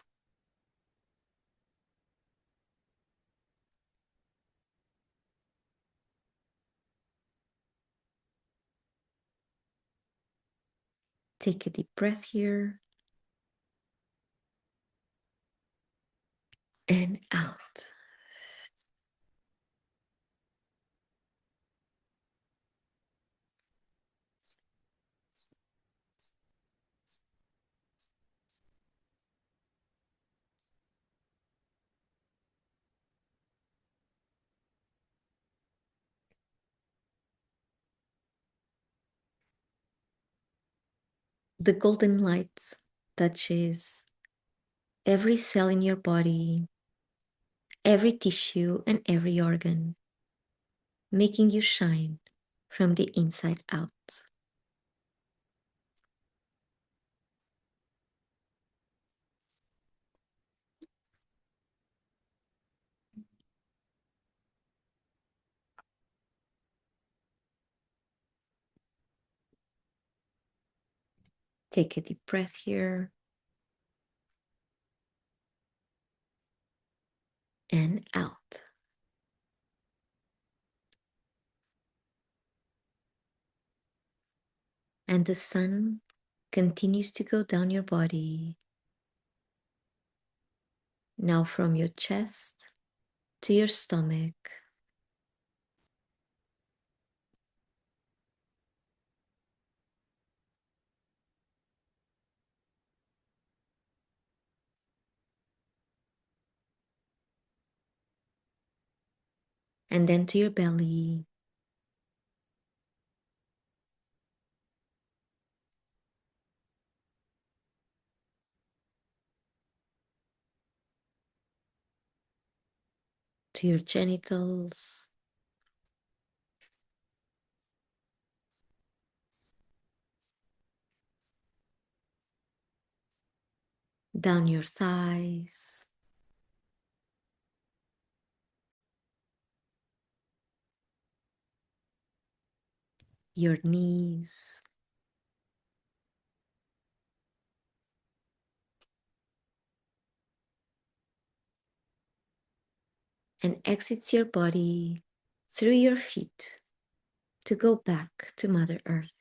Take a deep breath here and out. The golden light touches every cell in your body, every tissue, and every organ, making you shine from the inside out. Take a deep breath here and out. And the sun continues to go down your body, now from your chest to your stomach, and then to your belly, to your genitals, down your thighs, your knees, and exits your body through your feet to go back to Mother Earth.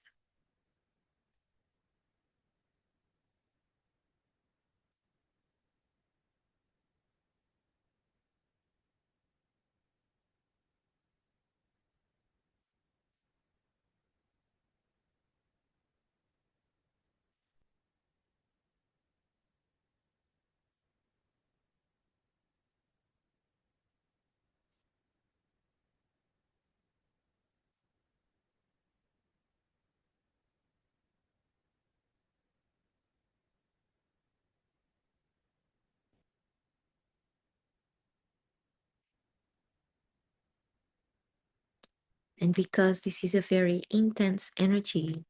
And because this is a very intense energy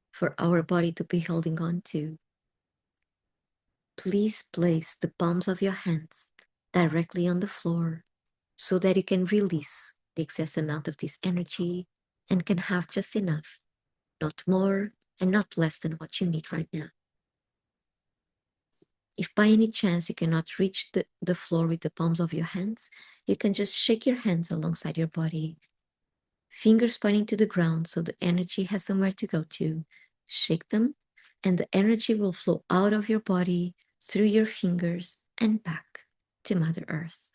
for our body to be holding on to, please place the palms of your hands directly on the floor so that you can release the excess amount of this energy and can have just enough, not more and not less than what you need right now. If by any chance you cannot reach the floor with the palms of your hands, you can just shake your hands alongside your body, fingers pointing to the ground so the energy has somewhere to go to. Shake them, and the energy will flow out of your body through your fingers and back to Mother Earth.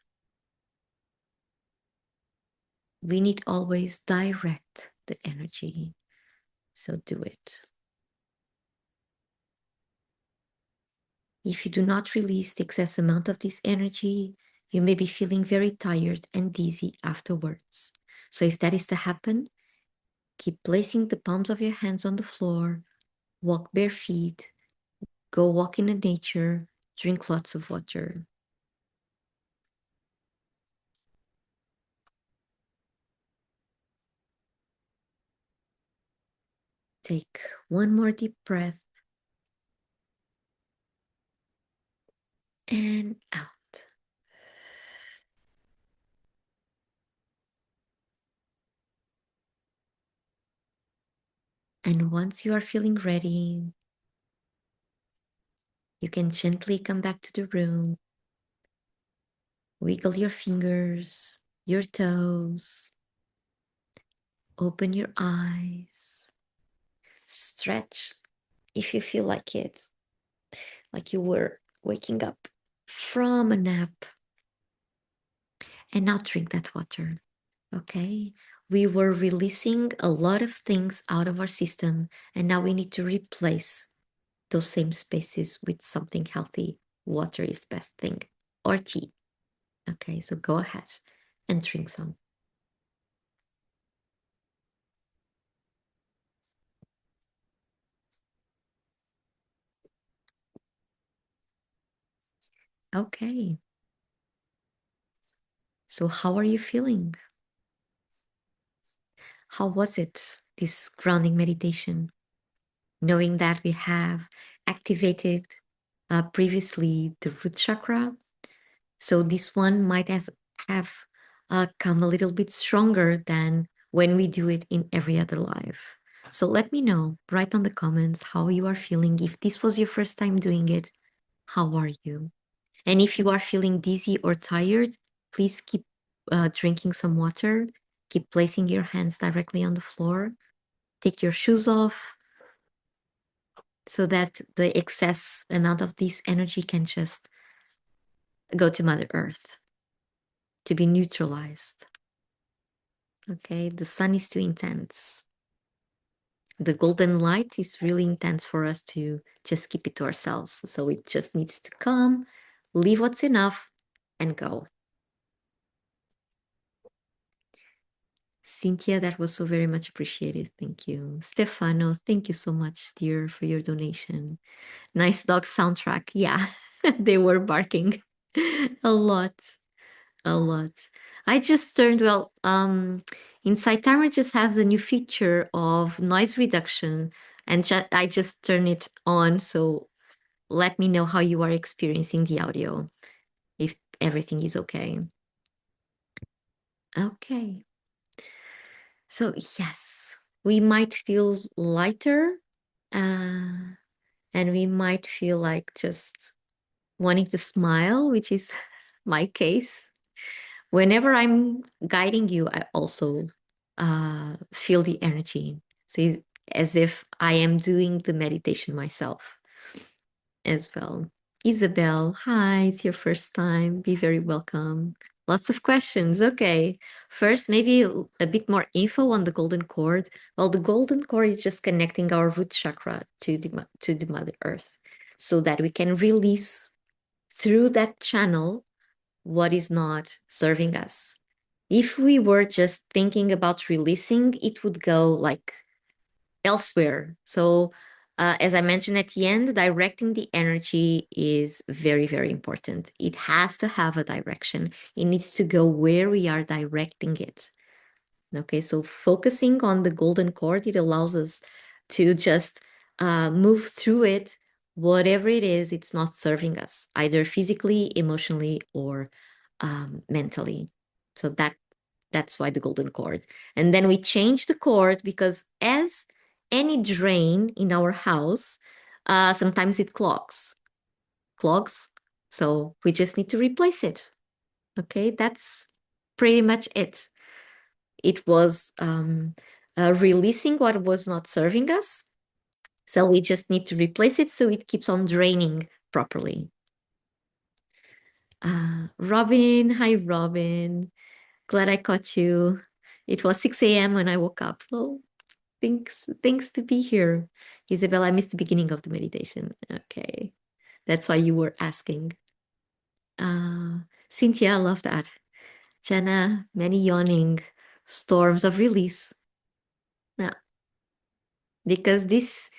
We need always direct the energy, so do it. If you do not release the excess amount of this energy, you may be feeling very tired and dizzy afterwards. So if that is to happen, keep placing the palms of your hands on the floor, walk bare feet, go walk in the nature, drink lots of water. Take one more deep breath and out. And once you are feeling ready, you can gently come back to the room, wiggle your fingers, your toes, open your eyes, stretch if you feel like it, like you were waking up from a nap, and now drink that water. Okay, we were releasing a lot of things out of our system, and now we need to replace those same spaces with something healthy. Water is the best thing, or tea. Okay, so go ahead and drink some. Okay, so how are you feeling? How was it, this grounding meditation? Knowing that we have activated previously the root chakra. So this one might have come a little bit stronger than when we do it in every other life. So let me know, write on the comments how you are feeling. If this was your first time doing it, how are you? And if you are feeling dizzy or tired, please keep drinking some water, keep placing your hands directly on the floor, take your shoes off, so that the excess amount of this energy can just go to Mother Earth to be neutralized. Okay, the sun is too intense. The golden light is really intense for us to just keep it to ourselves. So it just needs to come, leave what's enough, and go. Cynthia, that was so very much appreciated. Thank you. Stefano, thank you so much, dear, for your donation. Nice dog soundtrack. Yeah, they were barking a lot. A lot. I just turned, well, Insight Timer just has a new feature of noise reduction, and I just turned it on. So let me know how you are experiencing the audio, if everything is okay. Okay. So, yes, we might feel lighter, and we might feel like just wanting to smile, which is my case. Whenever I'm guiding you, I also feel the energy. So as if I am doing the meditation myself as well. Isabel, hi, it's your first time. Be very welcome. Lots of questions. Okay. First, maybe a bit more info on the golden cord. Well, the golden cord is just connecting our root chakra to the Mother Earth so that we can release through that channel what is not serving us. If we were just thinking about releasing, it would go like elsewhere. So, as I mentioned at the end, directing the energy is very, very important. It has to have a direction, it needs to go where we are directing it. Okay, so focusing on the golden cord, it allows us to just move through it, whatever it is, it's not serving us, either physically, emotionally, or mentally. So that's why the golden cord. And then we change the cord because as any drain in our house, sometimes it clogs. So we just need to replace it. Okay, that's pretty much it. It was releasing what was not serving us. So we just need to replace it so it keeps on draining properly. Robin, hi, Robin. Glad I caught you. It was 6 a.m. when I woke up. Oh, thanks to be here. Isabel, I missed the beginning of the meditation. Okay. That's why you were asking. Cynthia, I love that. Jenna, many yawning storms of release. Now, because this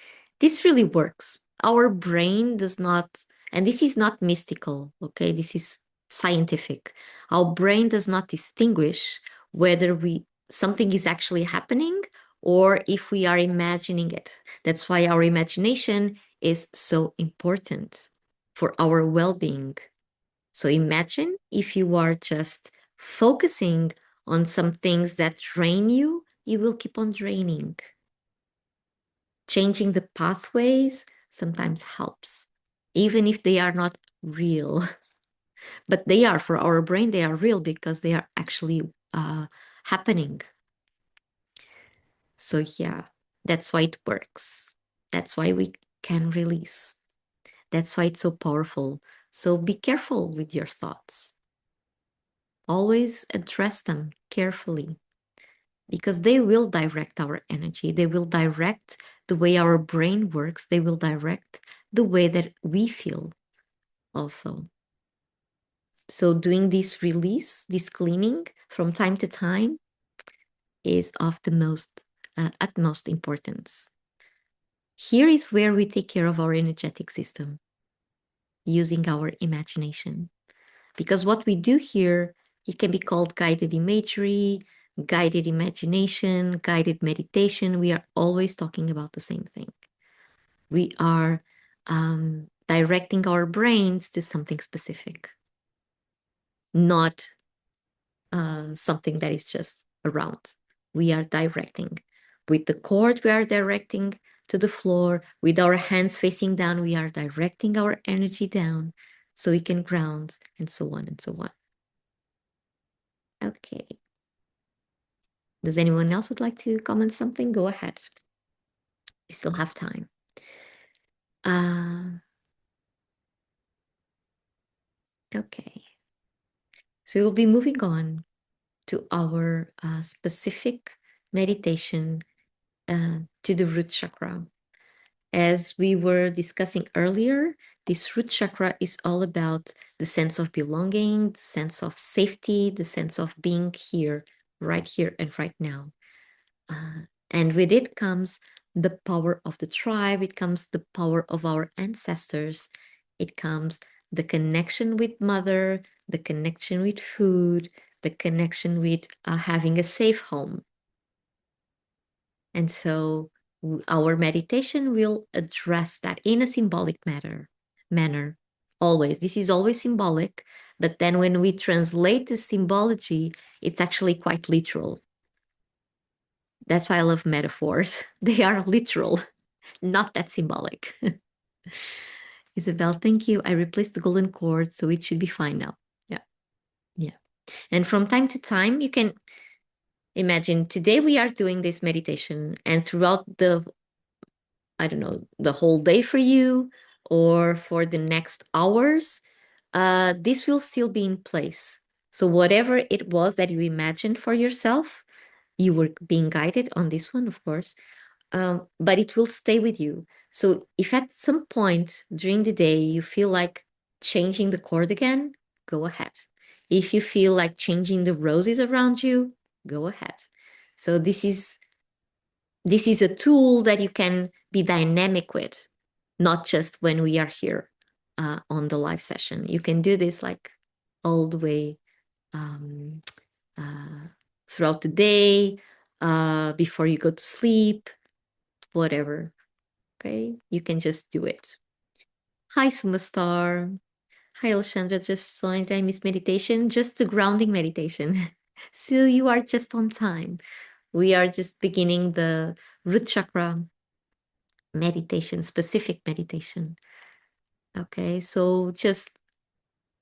really works. Our brain does not, and this is not mystical, okay? This is scientific. Our brain does not distinguish whether something is actually happening or if we are imagining it. That's why our imagination is so important for our well-being. So imagine if you are just focusing on some things that drain you, you will keep on draining. Changing the pathways sometimes helps, even if they are not real. But they are, for our brain, they are real because they are actually happening. So, yeah, that's why it works. That's why we can release. That's why it's so powerful. So, be careful with your thoughts. Always address them carefully, because they will direct our energy. They will direct the way our brain works. They will direct the way that we feel also. So doing this release, this cleaning from time to time is of the most utmost importance. Here is where we take care of our energetic system using our imagination. Because what we do here, it can be called guided imagery, guided imagination, guided meditation. We are always talking about the same thing. We are directing our brains to something specific, not something that is just around. We are directing. With the cord, we are directing to the floor. With our hands facing down, we are directing our energy down so we can ground, and so on and so on. Okay. Does anyone else would like to comment something? Go ahead. We still have time. Okay. So we'll be moving on to our specific meditation to the root chakra. As we were discussing earlier, this root chakra is all about the sense of belonging, the sense of safety, the sense of being here and right now. And with it comes the power of the tribe, it comes the power of our ancestors, it comes the connection with mother, the connection with food, the connection with having a safe home. And so our meditation will address that in a symbolic manner. Always. This is always symbolic, but then when we translate the symbology, it's actually quite literal. That's why I love metaphors. They are literal, not that symbolic. Isabel, thank you. I replaced the golden cord, so it should be fine now. Yeah. Yeah. And from time to time, you can imagine today we are doing this meditation, and throughout the, I don't know, the whole day for you or for the next hours, this will still be in place. So, whatever it was that you imagined for yourself, you were being guided on this one, of course, but it will stay with you. So if at some point during the day you feel like changing the chord again, go ahead. If you feel like changing the roses around you, go ahead. So this is a tool that you can be dynamic with, not just when we are here on the live session. You can do this like all the way um, uh, throughout the day, before you go to sleep, whatever. Okay, you can just do it. Hi, Sumastar. Hi, Alexandra. Just joined. I miss meditation, just the grounding meditation. So you are just on time. We are just beginning the root chakra meditation, specific meditation. Okay, so just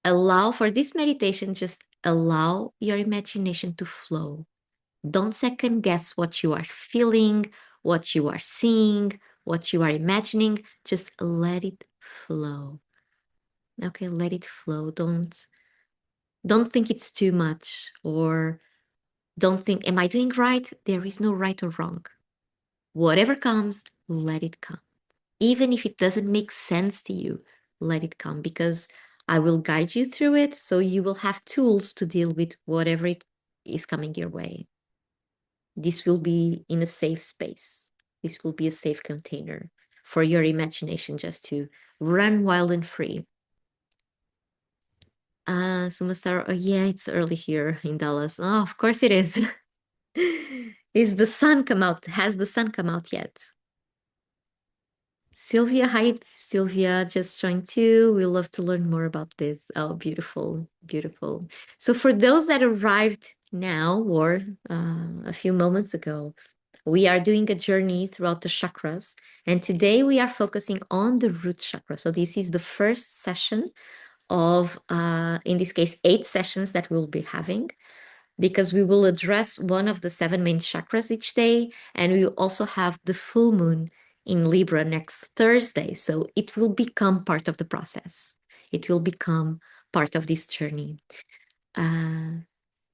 allow for this meditation, just allow your imagination to flow. Don't second guess what you are feeling, what you are seeing, what you are imagining. Just let it flow. Okay, let it flow. Don't think it's too much, or don't think, am I doing right? There is no right or wrong. Whatever comes, let it come. Even if it doesn't make sense to you, let it come, because I will guide you through it, so you will have tools to deal with whatever it is coming your way. This will be in a safe space. This will be a safe container for your imagination just to run wild and free. Sumastar, oh yeah, it's early here in Dallas. Oh, of course it is. Is the sun come out? Has the sun come out yet? Sylvia, hi, Sylvia, just joined too. We love to learn more about this. Oh, beautiful, beautiful. So for those that arrived now or a few moments ago, we are doing a journey throughout the chakras, and today we are focusing on the root chakra. So this is the first session of, in this case, 8 sessions that we'll be having, because we will address one of the 7 main chakras each day, and we will also have the full moon in Libra next Thursday. So it will become part of the process. It will become part of this journey.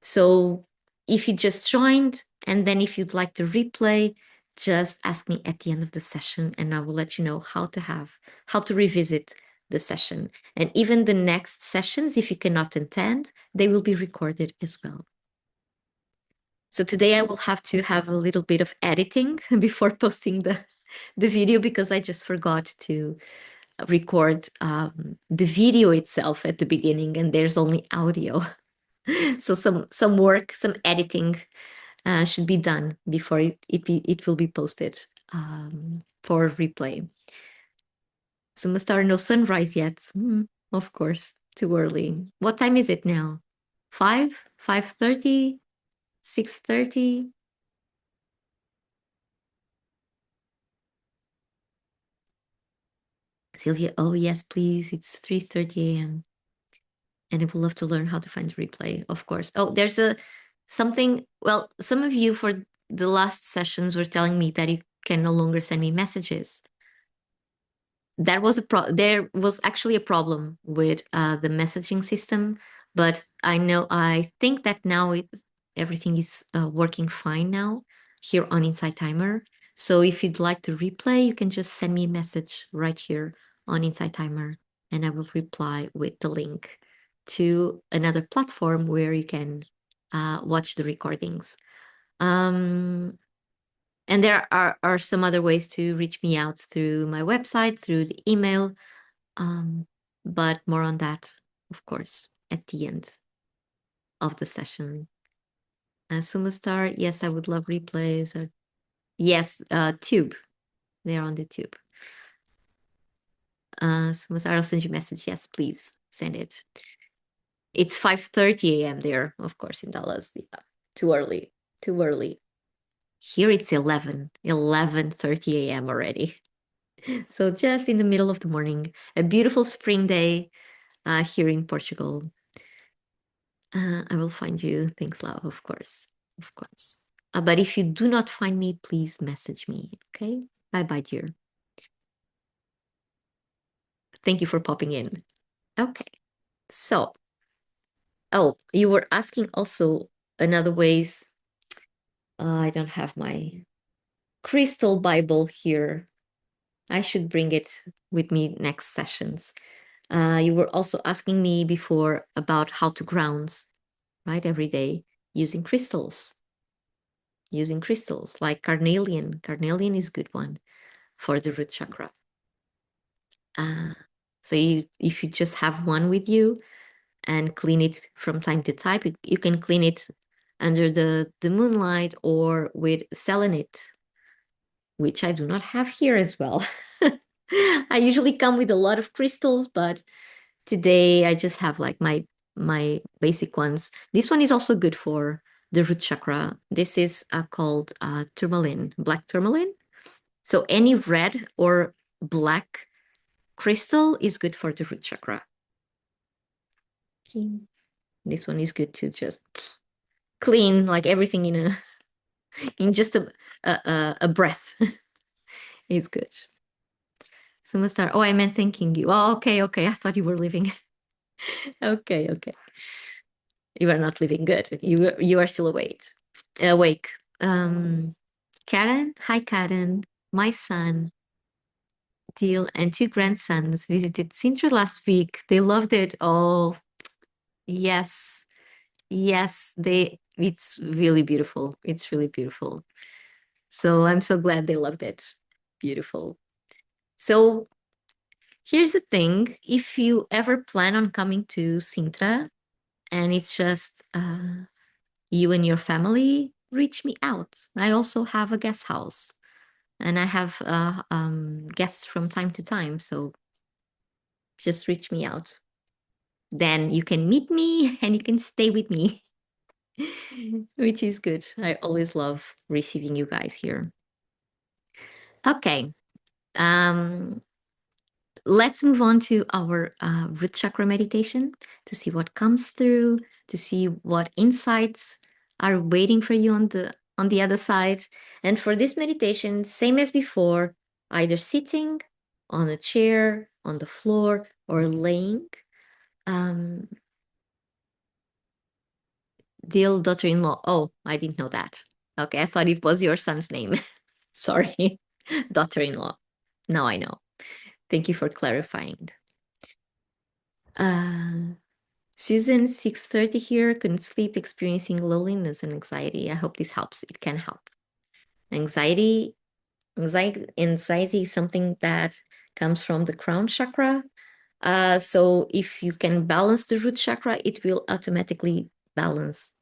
So if you just joined, and then if you'd like to replay, just ask me at the end of the session, and I will let you know how to revisit the session. And even the next sessions, if you cannot attend, they will be recorded as well. So today I will have to have a little bit of editing before posting the video, because I just forgot to record the video itself at the beginning, and there's only audio. So some work, some editing should be done before it will be posted for replay. So Mustar, no sunrise yet. Of course, too early. What time is it now? 5:30, 6:30? Sylvia, oh yes, please. It's 3:30 a.m. And I would love to learn how to find the replay, of course. Oh, there's something. Well, some of you for the last sessions were telling me that you can no longer send me messages. That was there was actually a problem with the messaging system, but I think that now everything is working fine now here on Inside Timer. So if you'd like to replay, you can just send me a message right here on Inside Timer, and I will reply with the link to another platform where you can watch the recordings. And there are some other ways to reach me out through my website, through the email. but more on that, of course, at the end of the session. Sumastar, yes, I would love replays. Or yes, Tube. They're on the Tube. Sumastar, I'll send you a message. Yes, please send it. It's 5:30 a.m. there, of course, in Dallas. Yeah. Too early. Too early. Here it's 11:30 a.m. already. So just in the middle of the morning, a beautiful spring day here in Portugal. I will find you. Thanks, love, of course. Of course. But if you do not find me, please message me. Okay. Bye bye, dear. Thank you for popping in. Okay. So, oh, you were asking also another ways. I don't have my crystal Bible here. I should bring it with me next sessions. You were also asking me before about how to ground, right, every day using crystals. Using crystals like carnelian. Carnelian is a good one for the root chakra. So if you just have one with you and clean it from time to time, you can clean it under the moonlight or with selenite, which I do not have here as well. I usually come with a lot of crystals, but today I just have like my basic ones. This one is also good for the root chakra. This is called tourmaline, black tourmaline. So any red or black crystal is good for the root chakra. Okay. This one is good to just clean like everything in just a breath. Is good. So must start. Oh, I meant thanking you. Oh, okay. I thought you were leaving. Okay. You are not living good. You are still awake. Awake. Karen. Hi, Karen. My son, Deal, and two grandsons visited Sintra last week. They loved it. Oh, yes. Yes, it's really beautiful. It's really beautiful. So I'm so glad they loved it. Beautiful. So here's the thing. If you ever plan on coming to Sintra and it's just you and your family, reach me out. I also have a guest house and I have guests from time to time. So just reach me out. Then you can meet me and you can stay with me, which is good. I always love receiving you guys here. Okay. Um, let's move on to our root chakra meditation to see what comes through, to see what insights are waiting for you on the other side. And for this meditation, same as before, either sitting on a chair, on the floor, or laying. Dear daughter-in-law. Oh, I didn't know that. Okay, I thought it was your son's name. Sorry, daughter-in-law. Now I know. Thank you for clarifying. Susan, 6:30 here, couldn't sleep, experiencing loneliness and anxiety. I hope this helps. It can help. Anxiety is something that comes from the crown chakra. So if you can balance the root chakra, it will automatically balance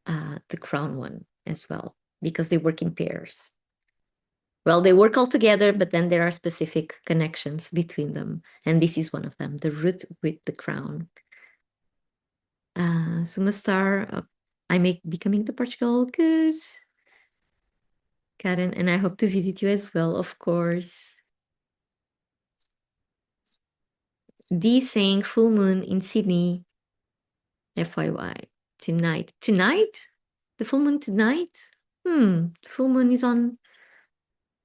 the crown one as well, because they work in pairs. Well, they work all together, but then there are specific connections between them. And this is one of them, the root with the crown. Sumastar, I may be coming to Portugal. Good. Karen, and I hope to visit you as well, of course. D saying full moon in Sydney. FYI. Tonight. Tonight? The full moon tonight? The full moon is on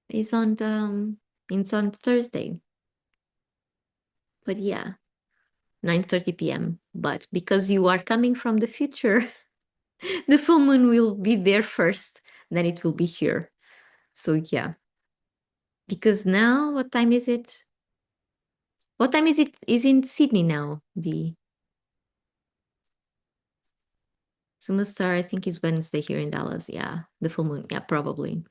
it's on Thursday. But yeah, 9:30 p.m. But because you are coming from the future, the full moon will be there first, then it will be here. So yeah. Because now, what time is it? What time is it? Is in Sydney now? The Sumastar, I think, is Wednesday here in Dallas. Yeah, the full moon. Yeah, probably.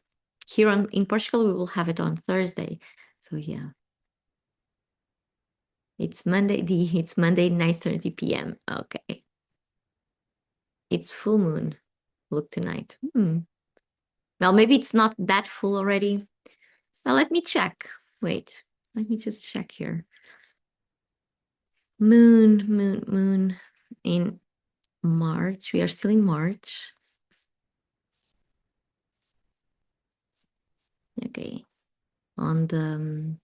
Here in Portugal, we will have it on Thursday. So yeah. It's Monday 9:30 p.m. Okay. It's full moon. Look tonight. Well, maybe it's not that full already. Well, let me check. Wait, let me just check here. Moon in March. We are still in March. Okay. On the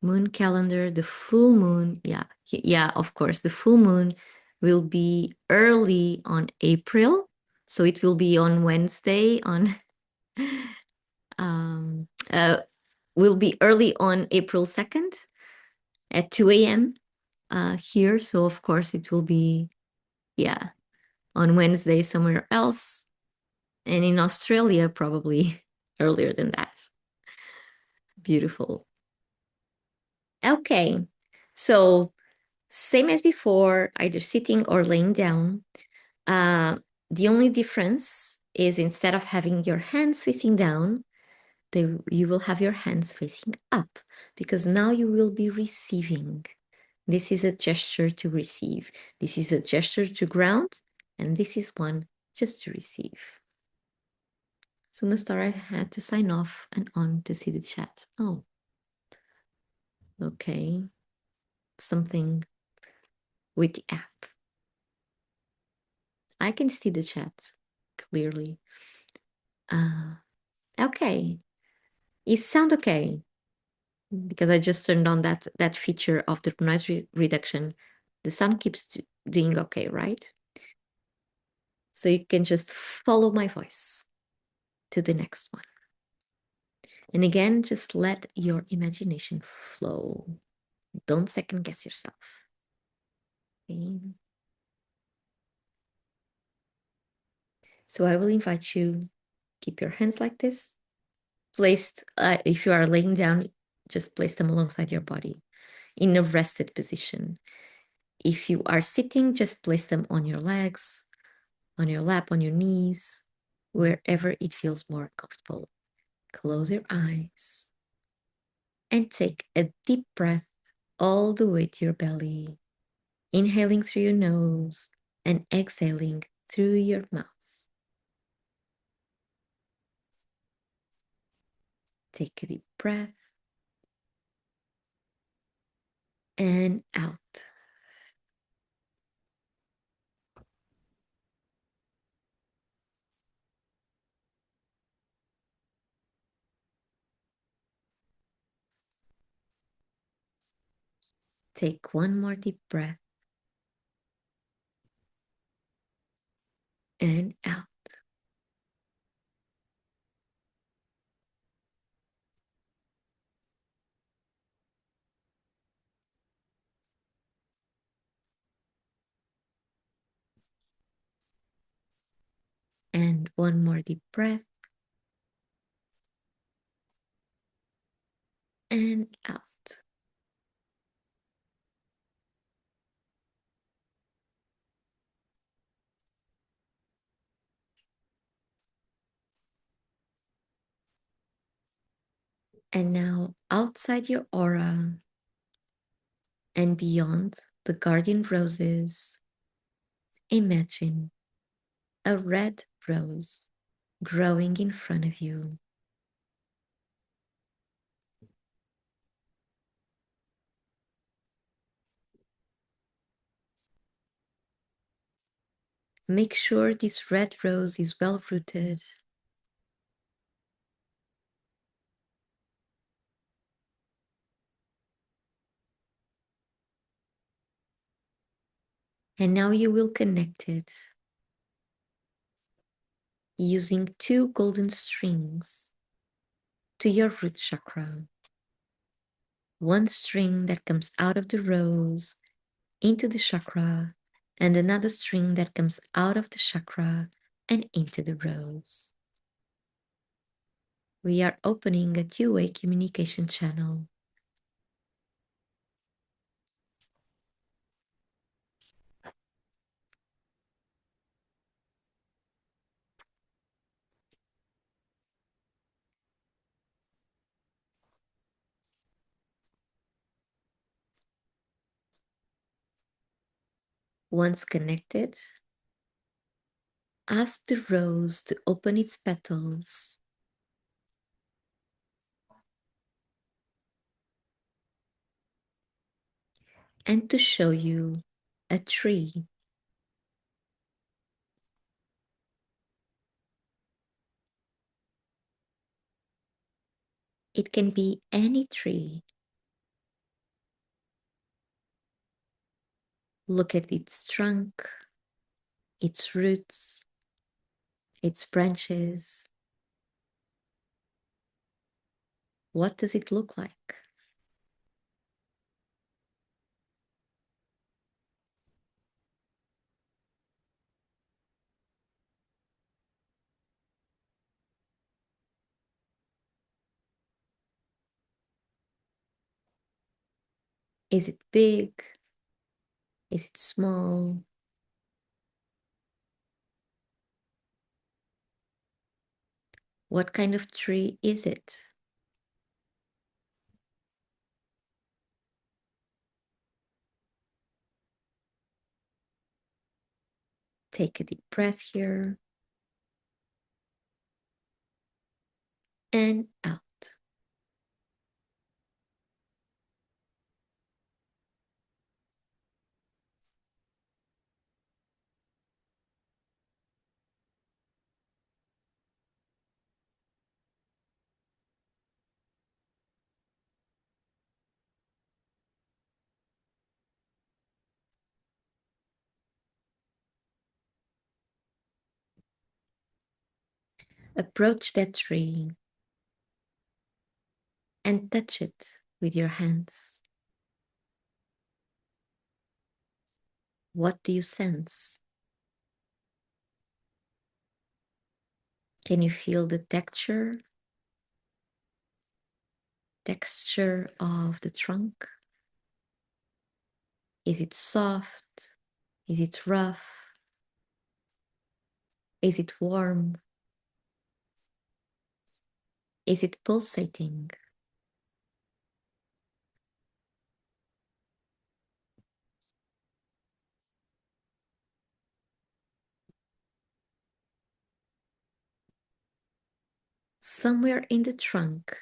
moon calendar, the full moon, yeah, of course, the full moon will be early on April. So it will be on Wednesday on um will be early on April 2nd at 2 a.m. Here. So of course it will be, yeah, on Wednesday somewhere else. And in Australia, probably earlier than that. Beautiful. Okay. So same as before, either sitting or laying down. The only difference is instead of having your hands facing down, you will have your hands facing up because now you will be receiving. This is a gesture to receive. This is a gesture to ground, and this is one just to receive. So, Mastara had to sign off and on to see the chat. Oh, okay. Something with the app. I can see the chat clearly. Okay. It sound okay because I just turned on that feature of the noise reduction. The sound keeps doing okay, right? So you can just follow my voice to the next one. And again, just let your imagination flow. Don't second guess yourself. Okay. So I will invite you, keep your hands like this, placed, if you are laying down, just place them alongside your body in a rested position. If you are sitting, just place them on your legs, on your lap, on your knees, wherever it feels more comfortable. Close your eyes and take a deep breath all the way to your belly, inhaling through your nose and exhaling through your mouth. Take a deep breath and out. Take one more deep breath and out. And one more deep breath and out. And now outside your aura and beyond the guardian roses, imagine a red rose growing in front of you. Make sure this red rose is well rooted. And now you will connect it using 2 golden strings to your root chakra. One string that comes out of the rose into the chakra, and another string that comes out of the chakra and into the rose. We are opening a two-way communication channel. Once connected, ask the rose to open its petals and to show you a tree. It can be any tree. Look at its trunk, its roots, its branches. What does it look like? Is it big? Is it small? What kind of tree is it? Take a deep breath here and out. Approach that tree and touch it with your hands. What do you sense? Can you feel the texture of the trunk? Is it soft? Is it rough? Is it warm? Is it pulsating? Somewhere in the trunk,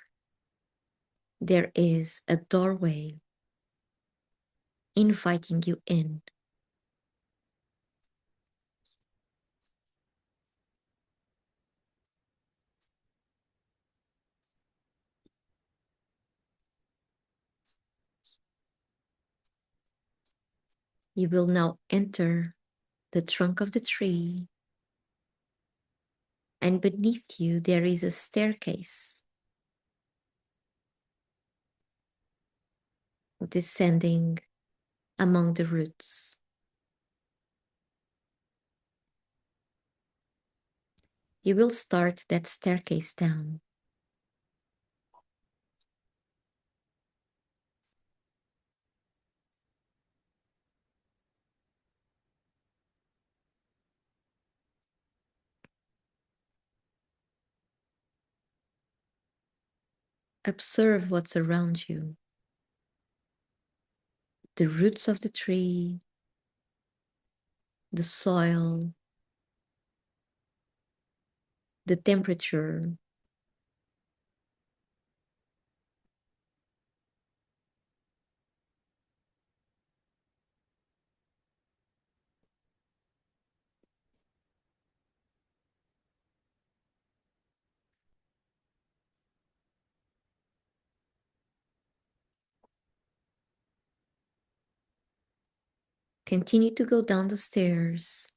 there is a doorway inviting you in. You will now enter the trunk of the tree, and beneath you there is a staircase descending among the roots. You will start that staircase down. Observe what's around you. The roots of the tree, the soil, the temperature. Continue to go down the stairs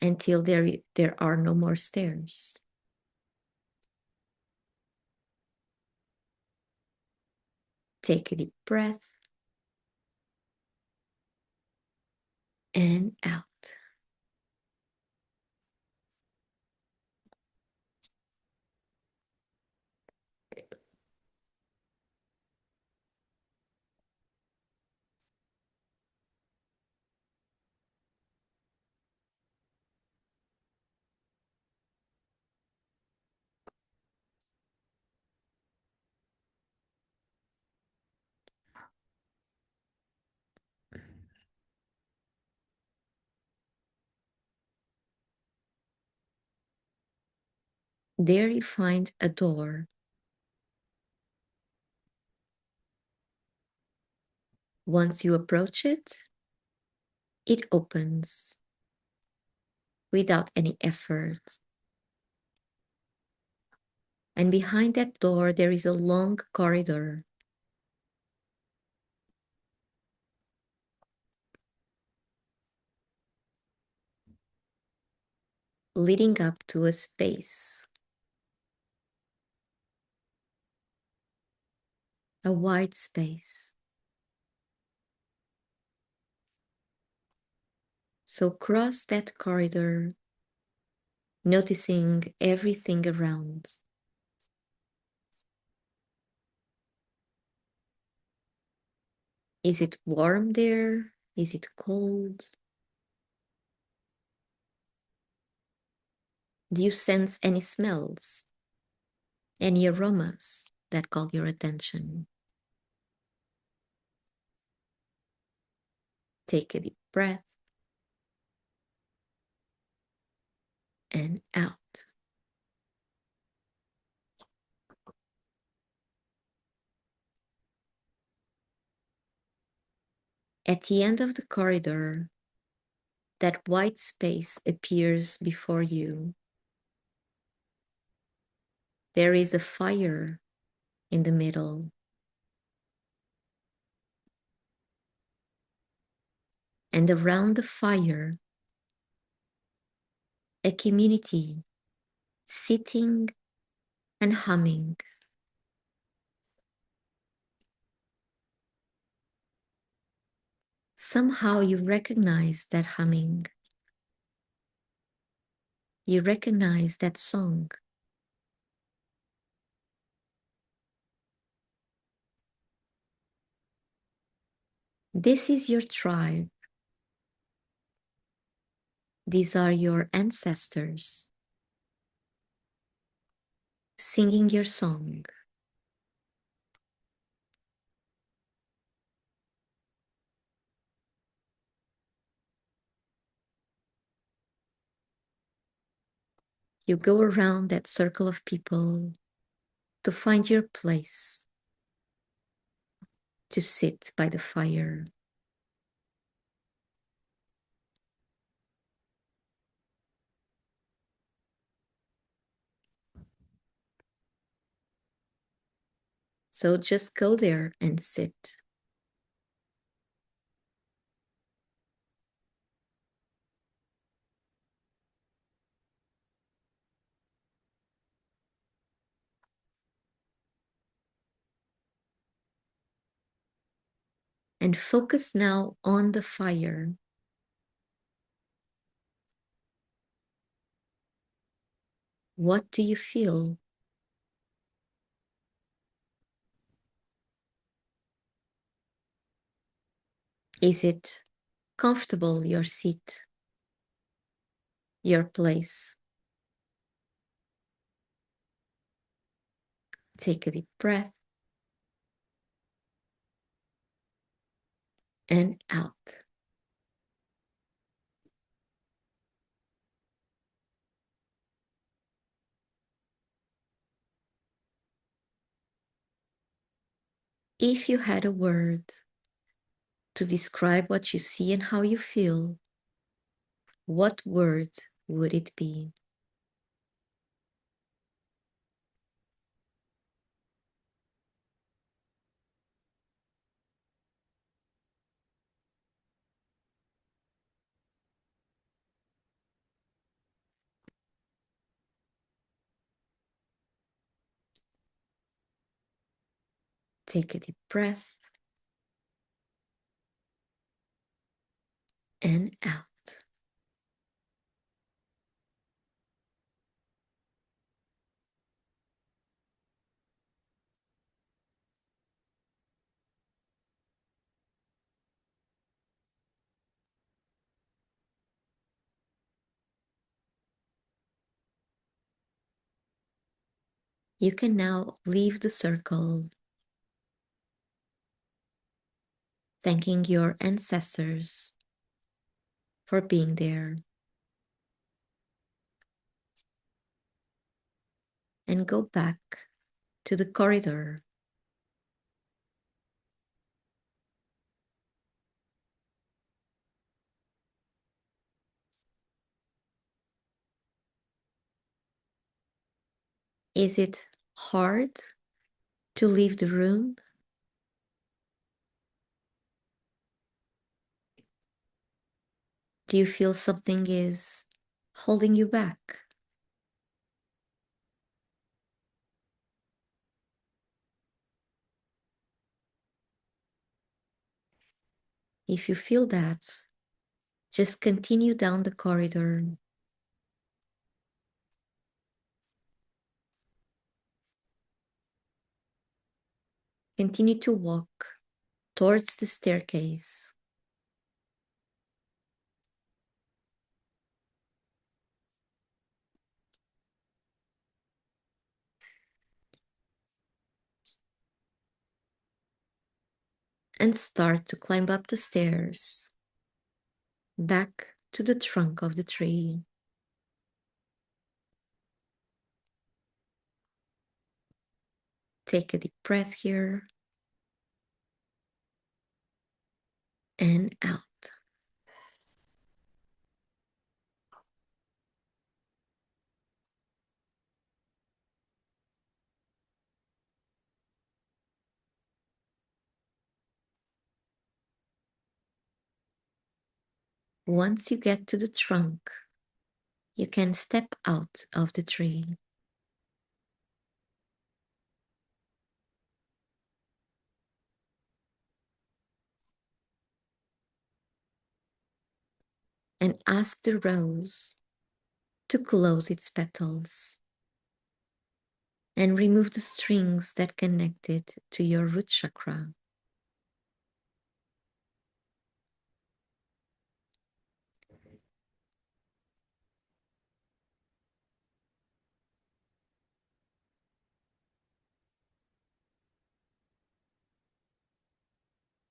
until there are no more stairs. Take a deep breath and out. There you find a door. Once you approach it, it opens without any effort. And behind that door, there is a long corridor. Leading up to a space. A wide space. So cross that corridor, noticing everything around. Is it warm there? Is it cold? Do you sense any smells? Any aromas that call your attention? Take a deep breath and out. At the end of the corridor, that white space appears before you. There is a fire in the middle. And around the fire, a community sitting and humming. Somehow you recognize that humming. You recognize that song. This is your tribe. These are your ancestors singing your song. You go around that circle of people to find your place, to sit by the fire. So just go there and sit. And focus now on the fire. What do you feel? Is it comfortable, your seat, your place? Take a deep breath and out. If you had a word to describe what you see and how you feel, what word would it be? Take a deep breath and out. You can now leave the circle, thanking your ancestors for being there. and go back to the corridor. Is it hard to leave the room? Do you feel something is holding you back? If you feel that, just continue down the corridor. Continue to walk towards the staircase. And start to climb up the stairs, back to the trunk of the tree. Take a deep breath here and out. Once you get to the trunk, you can step out of the tree. And ask the rose to close its petals and remove the strings that connect it to your root chakra.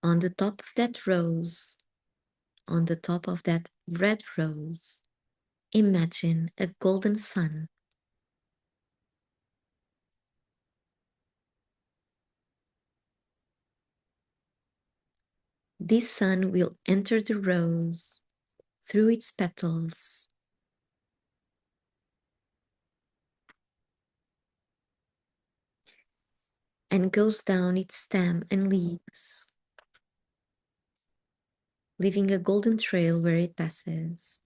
On the top of that rose, on the top of that red rose, imagine a golden sun. This sun will enter the rose through its petals and goes down its stem and leaves, leaving a golden trail where it passes.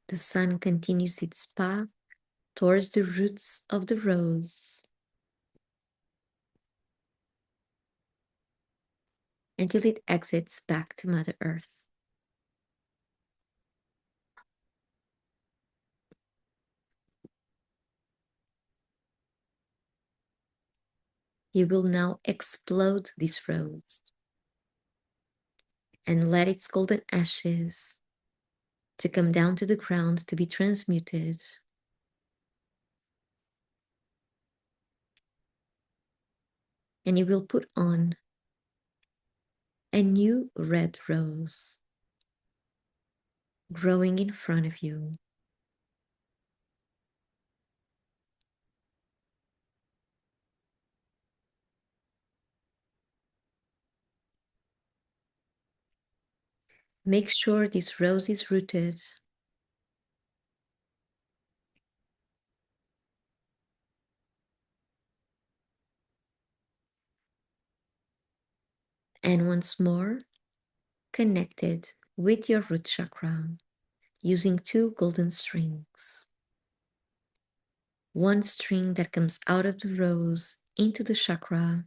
The sun continues its path towards the roots of the rose until it exits back to Mother Earth. You will now explode this rose and let its golden ashes to come down to the ground to be transmuted. And you will put on a new red rose growing in front of you. Make sure this rose is rooted. And once more, connected with your root chakra using two golden strings. One string that comes out of the rose into the chakra,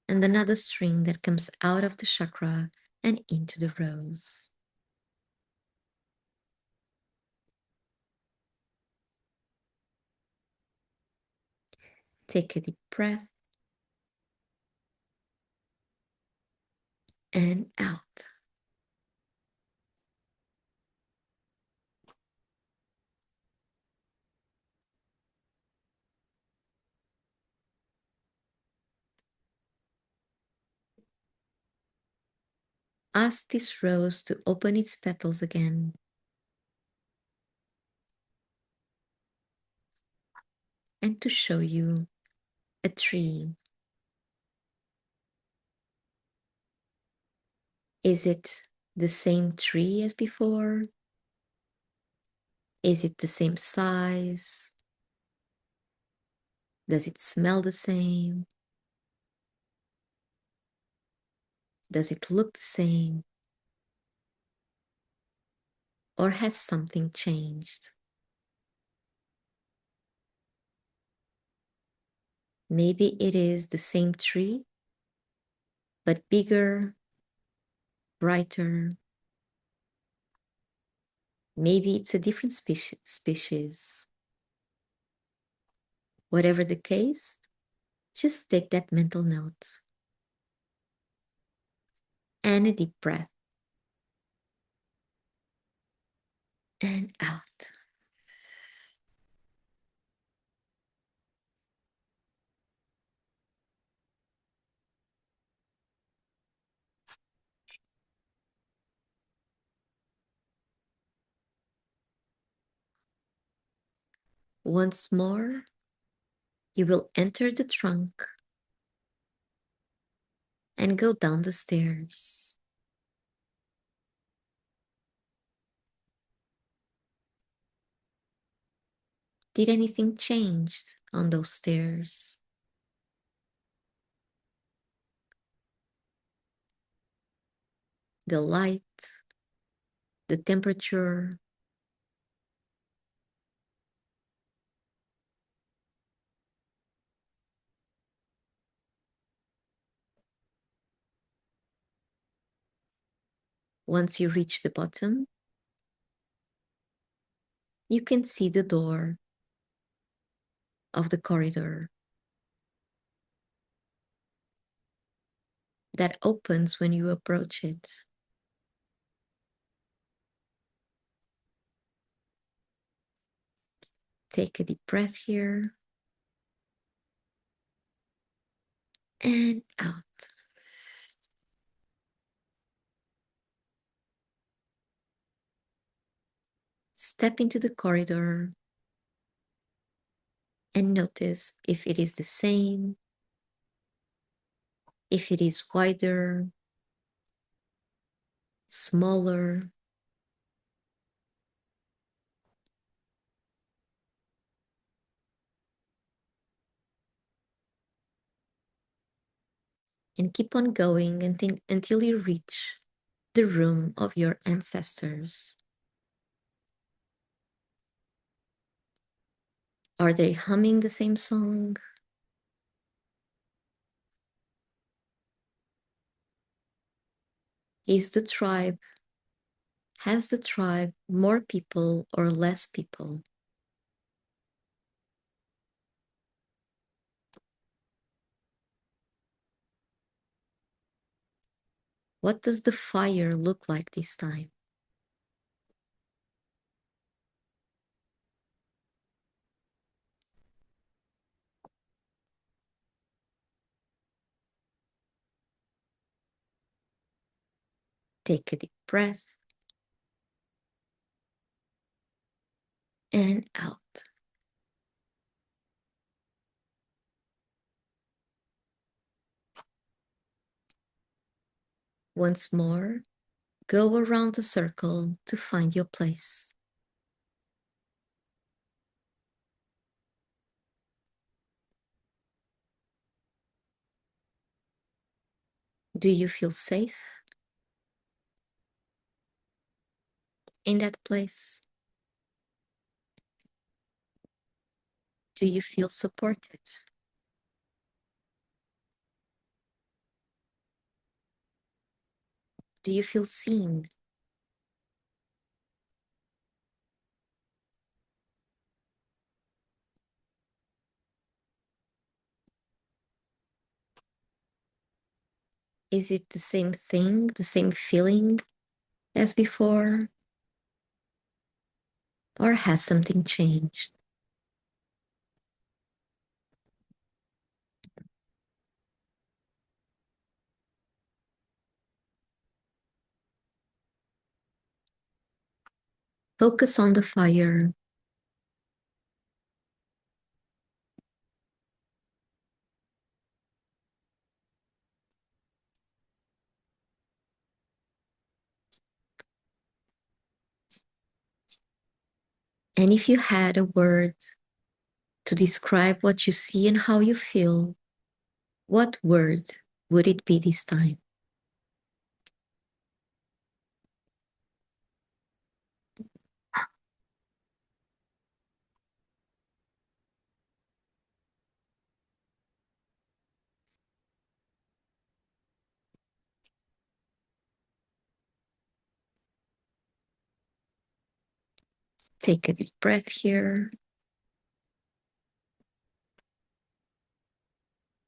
and another string that comes out of the chakra and into the rose. Take a deep breath and out. Ask this rose to open its petals again and to show you a tree. Is it the same tree as before? Is it the same size? Does it smell the same? Does it look the same? Or has something changed? Maybe it is the same tree, but bigger, brighter. Maybe it's a different species. Whatever the case, just take that mental note and a deep breath and out. Once more, you will enter the trunk and go down the stairs. Did anything change on those stairs? The light, the temperature, once you reach the bottom, you can see the door of the corridor that opens when you approach it. Take a deep breath here and out. Step into the corridor and notice if it is the same, if it is wider, smaller, and keep on going until you reach the room of your ancestors. Are they humming the same song? Has the tribe more people or less people? What does the fire look like this time? Take a deep breath and out. Once more, go around the circle to find your place. Do you feel safe in that place? Do you feel supported? Do you feel seen? Is it the same thing, the same feeling as before? Or has something changed? Focus on the fire. And if you had a word to describe what you see and how you feel, what word would it be this time? Take a deep breath here.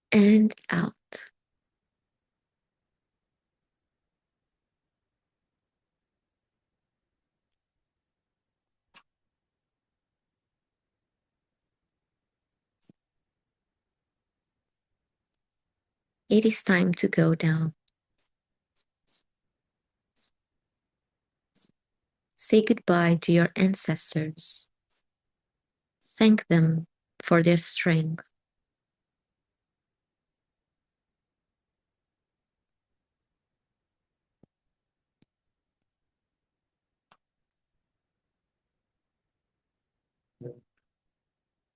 And out. It is time to go now. Say goodbye to your ancestors. Thank them for their strength.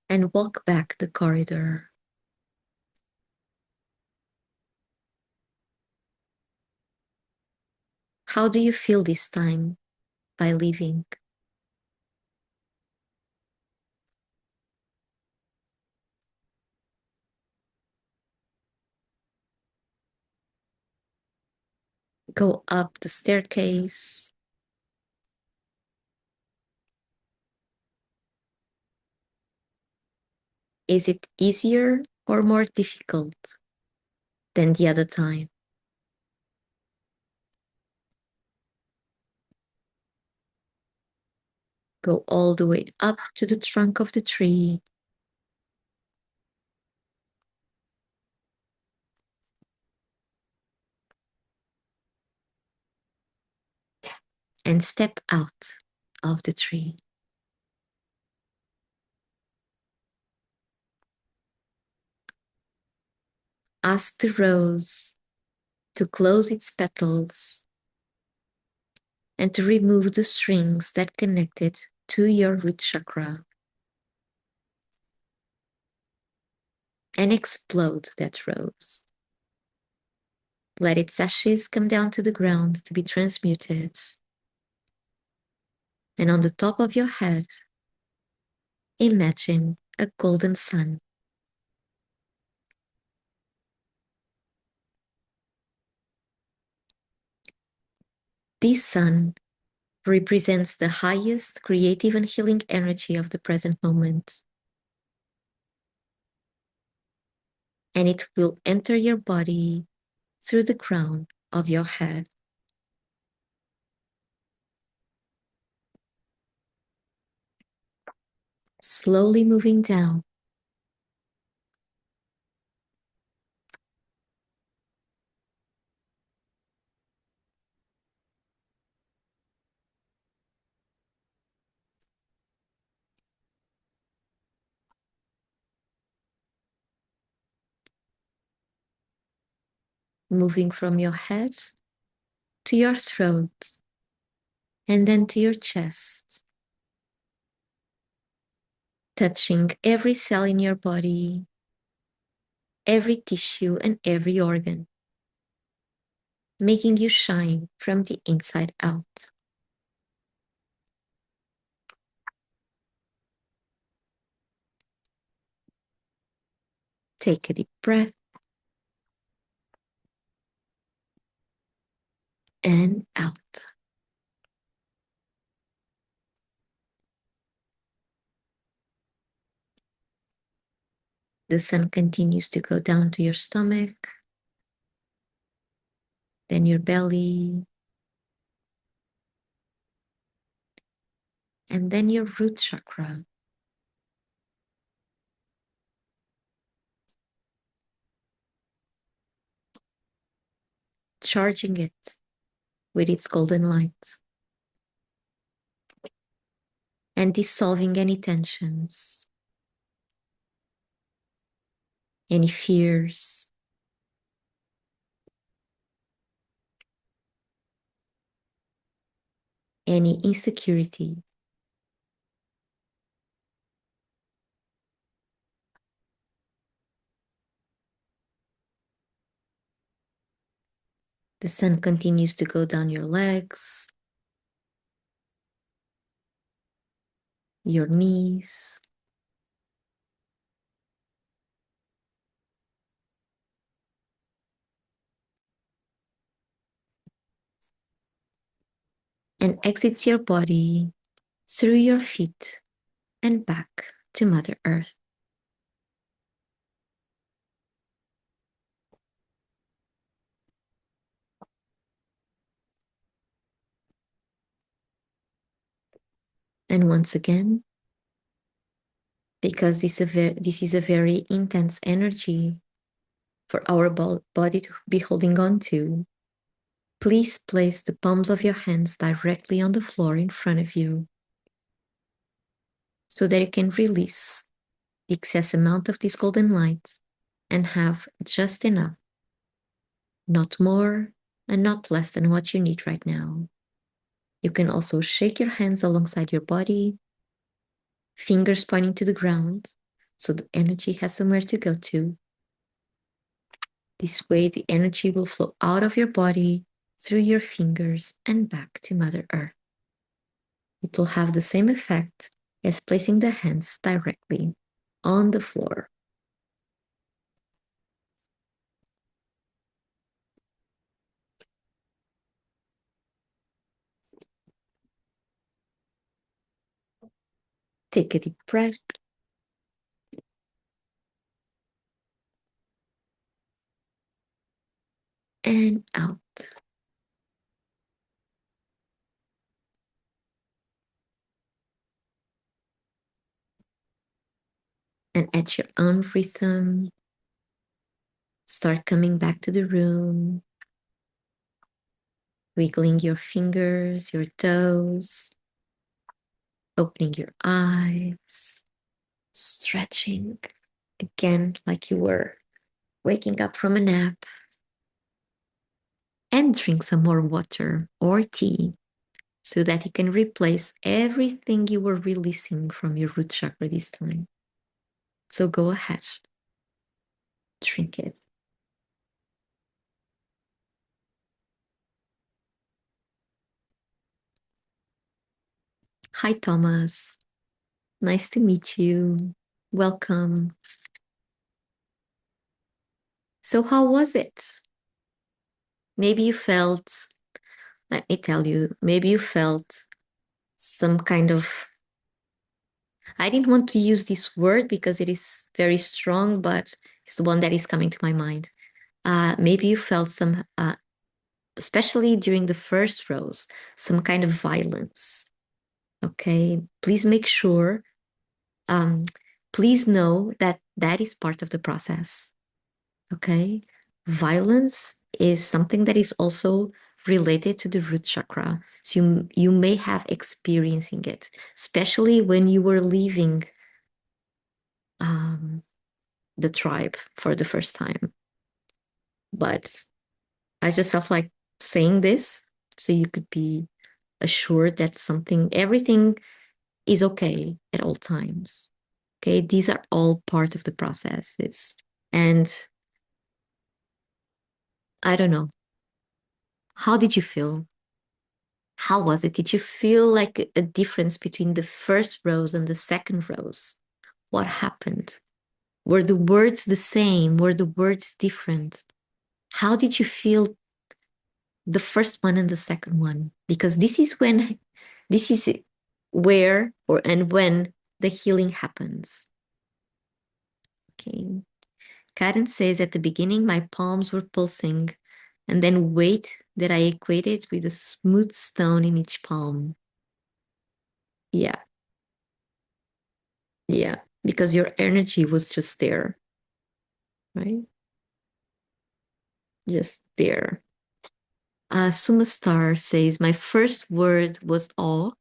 And walk back the corridor. How do you feel this time by leaving? Go up the staircase. Is it easier or more difficult than the other time? Go all the way up to the trunk of the tree. And step out of the tree. Ask the rose to close its petals and to remove the strings that connect it to your root chakra. And explode that rose. Let its ashes come down to the ground to be transmuted. And on the top of your head, imagine a golden sun. This sun represents the highest creative and healing energy of the present moment. And it will enter your body through the crown of your head. Slowly moving down. Moving from your head to your throat and then to your chest. Touching every cell in your body, every tissue and every organ, making you shine from the inside out. Take a deep breath and out. The sun continues to go down to your stomach, then your belly, and then your root chakra. Charging it with its golden light. and dissolving any tensions, any fears, any insecurity. The sun continues to go down your legs, your knees, and exits your body through your feet and back to Mother Earth. And once again, because this is a very intense energy for our body to be holding on to, please place the palms of your hands directly on the floor in front of you so that you can release the excess amount of this golden light and have just enough, not more and not less than what you need right now. You can also shake your hands alongside your body, fingers pointing to the ground, so the energy has somewhere to go to. This way, the energy will flow out of your body through your fingers and back to Mother Earth. It will have the same effect as placing the hands directly on the floor. Take a deep breath. And out. And at your own rhythm, start coming back to the room, wiggling your fingers, your toes, opening your eyes, stretching again like you were waking up from a nap, and drink some more water or tea so that you can replace everything you were releasing from your root chakra this time. So go ahead, drink it. Hi, Thomas. Nice to meet you. Welcome. So, how was it? Maybe you felt, let me tell you, maybe you felt some kind of, I didn't want to use this word because it is very strong, but it's the one that is coming to my mind. Maybe you felt some, especially during the first rows, some kind of violence. Okay, please make sure, please know that that is part of the process. Okay, violence is something that is also related to the root chakra. So you may have experiencing it, especially when you were leaving the tribe for the first time. But I just felt like saying this so you could be assured that everything is okay at all times. Okay, these are all part of the processes. And I don't know, how did you feel? How was it? Did you feel like a difference between the first rows and the second rows? What happened? Were the words the same? Were the words different? How did you feel the first one and the second one? Because this is where or and when the healing happens. Okay. Karen says at the beginning, my palms were pulsing, and then weight that I equated with a smooth stone in each palm. Yeah. Yeah. Because your energy was just there, right? Just there. Sumastar says, my first word was awe,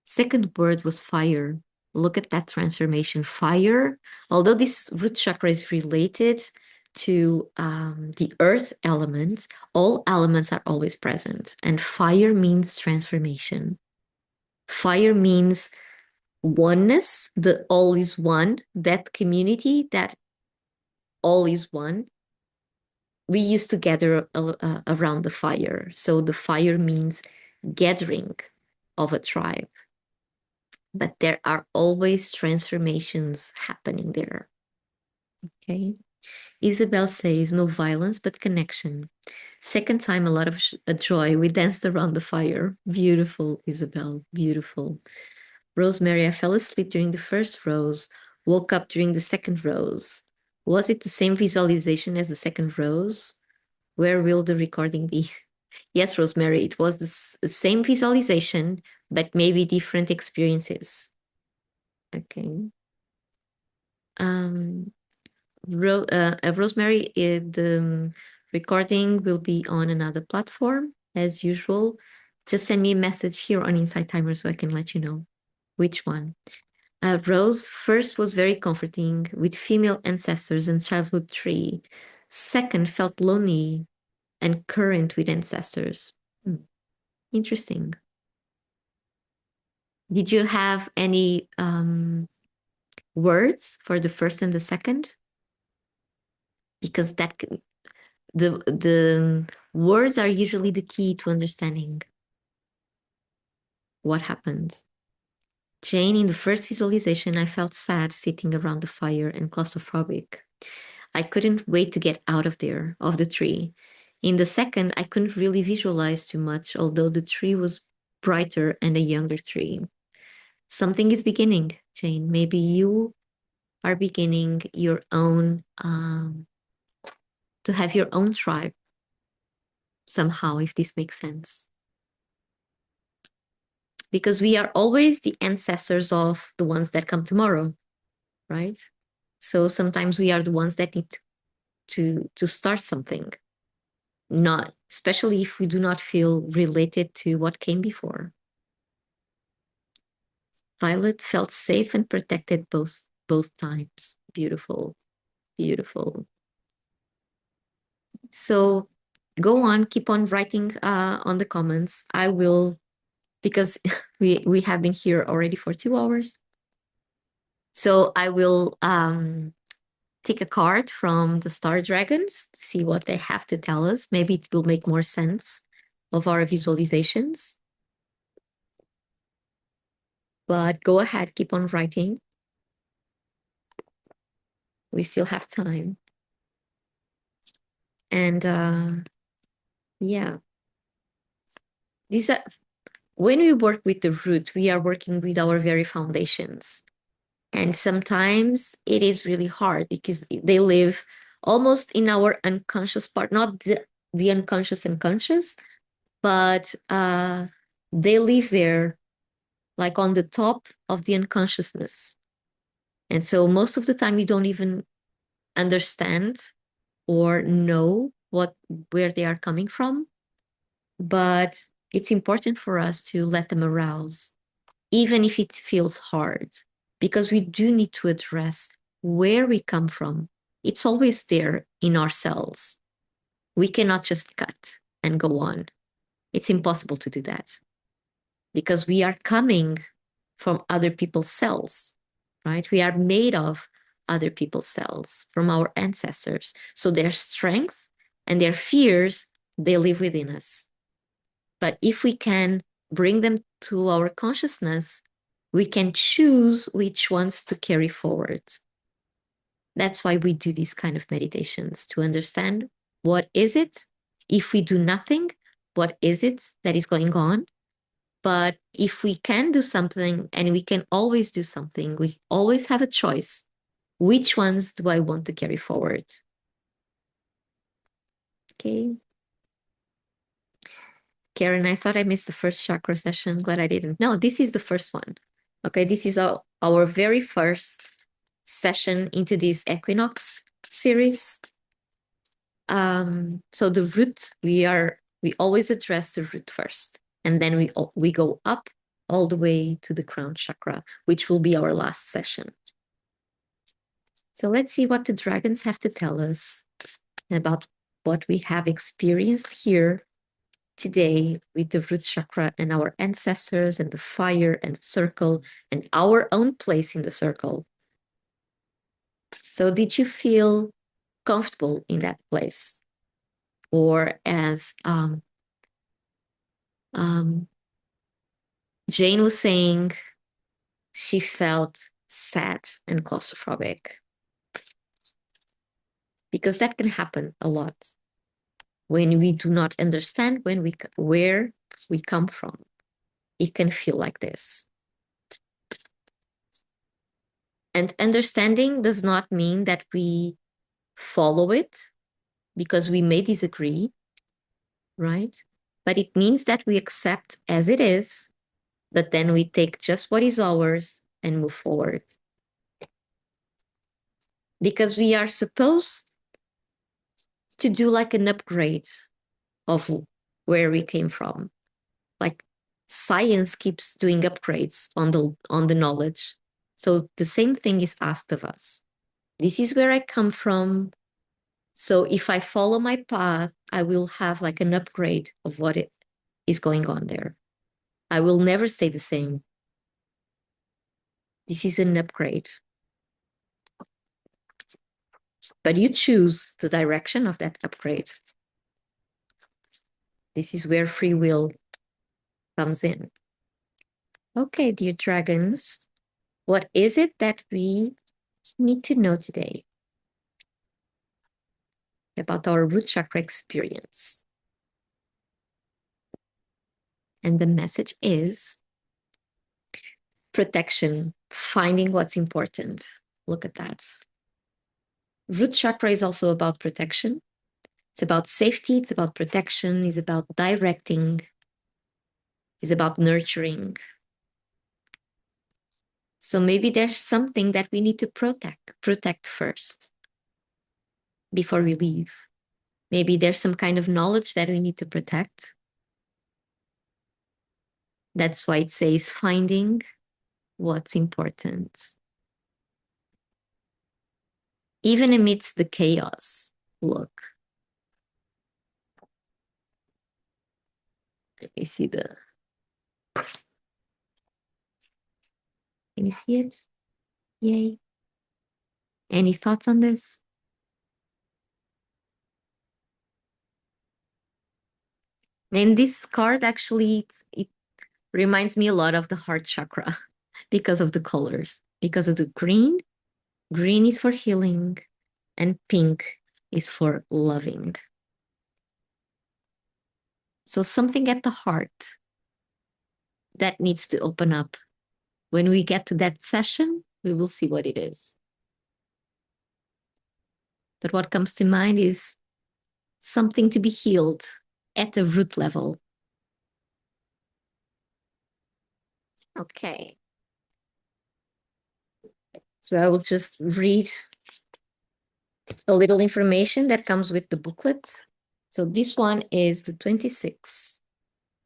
Second word was fire. Look at that transformation. Fire, although this root chakra is related to the earth elements, all elements are always present. And fire means transformation. Fire means oneness, the all is one, that community, that all is one. We used to gather around the fire. So the fire means gathering of a tribe. But there are always transformations happening there. Okay. Isabel says, no violence, but connection. Second time, a lot of joy. We danced around the fire. Beautiful, Isabel. Beautiful. Rosemary, I fell asleep during the first rose, woke up during the second rose. Was it the same visualization as the second rose? Where will the recording be? Yes, Rosemary, it was the same visualization, but maybe different experiences. Okay. Rosemary, the recording will be on another platform as usual. Just send me a message here on Insight Timer so I can let you know which one. Rose first was very comforting with female ancestors and childhood tree. Second felt lonely and current with ancestors. Interesting. Did you have any words for the first and the second? Because the words are usually the key to understanding what happened. Jane, in the first visualization, I felt sad sitting around the fire and claustrophobic. I couldn't wait to get out of there, of the tree. In the second, I couldn't really visualize too much, although the tree was brighter and a younger tree. Something is beginning, Jane. Maybe you are beginning your own, to have your own tribe somehow, if this makes sense. Because we are always the ancestors of the ones that come tomorrow, right? So sometimes we are the ones that need to start something, not especially if we do not feel related to what came before. Violet felt safe and protected both times. Beautiful, beautiful. So go on, keep on writing on the comments. I will, because we have been here already for 2 hours. So I will take a card from the Star Dragons, see what they have to tell us. Maybe it will make more sense of our visualizations. But go ahead, keep on writing. We still have time. And yeah, these are, when we work with the root, we are working with our very foundations. And sometimes it is really hard because they live almost in our unconscious part, not the unconscious, but they live there like on the top of the unconsciousness. And so most of the time you don't even understand or know where they are coming from. But it's important for us to let them arouse, even if it feels hard, because we do need to address where we come from. It's always there in our cells. We cannot just cut and go on. It's impossible to do that because we are coming from other people's cells, right? We are made of other people's cells from our ancestors. So their strength and their fears, they live within us. But if we can bring them to our consciousness, we can choose which ones to carry forward. That's why we do these kind of meditations, to understand what is it. If we do nothing, what is it that is going on? But if we can do something, and we can always do something, we always have a choice. Which ones do I want to carry forward? Okay. Karen, I thought I missed the first chakra session. Glad I didn't. No, this is the first one. Okay, this is our very first session into this Equinox series. So the root, we always address the root first, and then we go up all the way to the crown chakra, which will be our last session. So let's see what the dragons have to tell us about what we have experienced here today with the root chakra and our ancestors and the fire and the circle and our own place in the circle. So did you feel comfortable in that place? Or as Jane was saying, she felt sad and claustrophobic. Because that can happen a lot when we do not understand where we come from. It can feel like this. And understanding does not mean that we follow it because we may disagree, right? But it means that we accept as it is, but then we take just what is ours and move forward. Because we are supposed to do like an upgrade of where we came from. Like science keeps doing upgrades on the knowledge. So the same thing is asked of us. This is where I come from. So if I follow my path, I will have like an upgrade of what it is going on there. I will never stay the same. This is an upgrade. But you choose the direction of that upgrade. This is where free will comes in. Okay, dear dragons, what is it that we need to know today about our root chakra experience? And the message is protection, finding what's important. Look at that. Root chakra is also about protection. It's about safety, it's about protection, it's about directing, it's about nurturing. So maybe there's something that we need to protect first before we leave. Maybe there's some kind of knowledge that we need to protect. That's why it says finding what's important. Even amidst the chaos, look. Let me see can you see it? Yay. Any thoughts on this? And this card actually, it reminds me a lot of the heart chakra because of the colors, because of the green. Green is for healing and pink is for loving. So something at the heart that needs to open up. When we get to that session, we will see what it is. But what comes to mind is something to be healed at a root level. Okay. So I will just read a little information that comes with the booklet. So this one is the 26,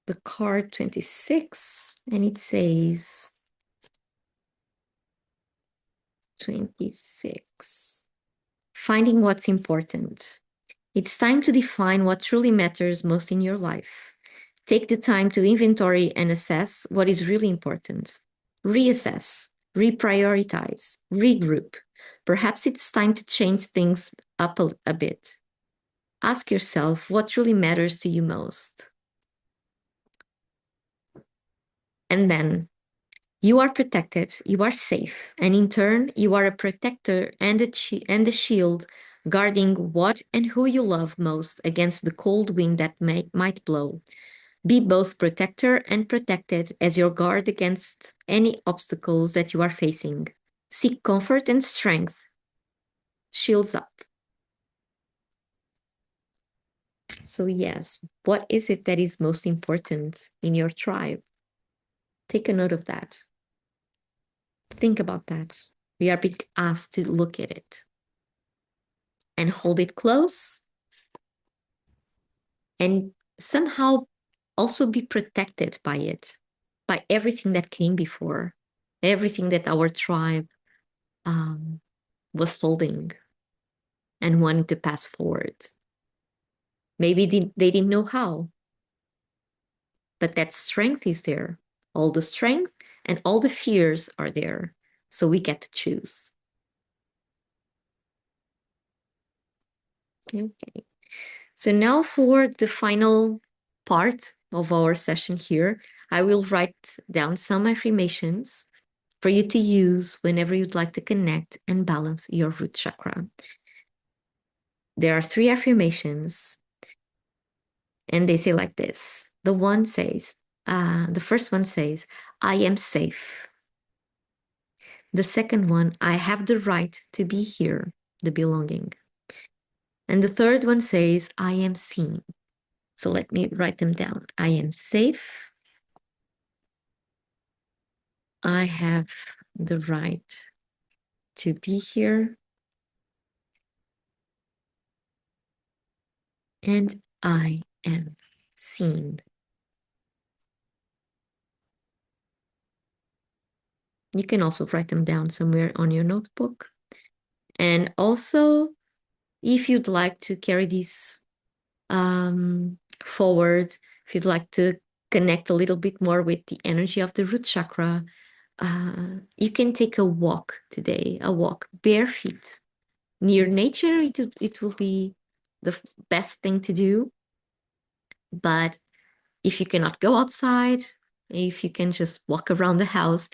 the card 26, and it says 26. Finding what's important. It's time to define what truly matters most in your life. Take the time to inventory and assess what is really important. Reassess, reprioritize, regroup. Perhaps it's time to change things up a bit. Ask yourself what truly matters to you most. And then you are protected, you are safe, and in turn, you are a protector and a shield guarding what and who you love most against the cold wind that might blow. Be both protector and protected as your guard against any obstacles that you are facing. Seek comfort and strength. Shields up. So yes, what is it that is most important in your tribe? Take a note of that. Think about that. We are being asked to look at it and hold it close and somehow also be protected by it. by everything that came before, everything that our tribe was holding and wanting to pass forward. Maybe they didn't know how, but that strength is there. All the strength and all the fears are there. So we get to choose. Okay. So now for the final part of our session here, I will write down some affirmations for you to use whenever you'd like to connect and balance your root chakra. There are 3 affirmations, and they say like this. The first one says, I am safe. The second one, I have the right to be here, the belonging. And the third one says, I am seen. So let me write them down. I am safe. I have the right to be here. And I am seen. You can also write them down somewhere on your notebook. And also, if you'd like to carry these forward, if you'd like to connect a little bit more with the energy of the root chakra, you can take a walk today, a walk bare feet. Near nature, it will be the best thing to do. But if you cannot go outside, if you can just walk around the house,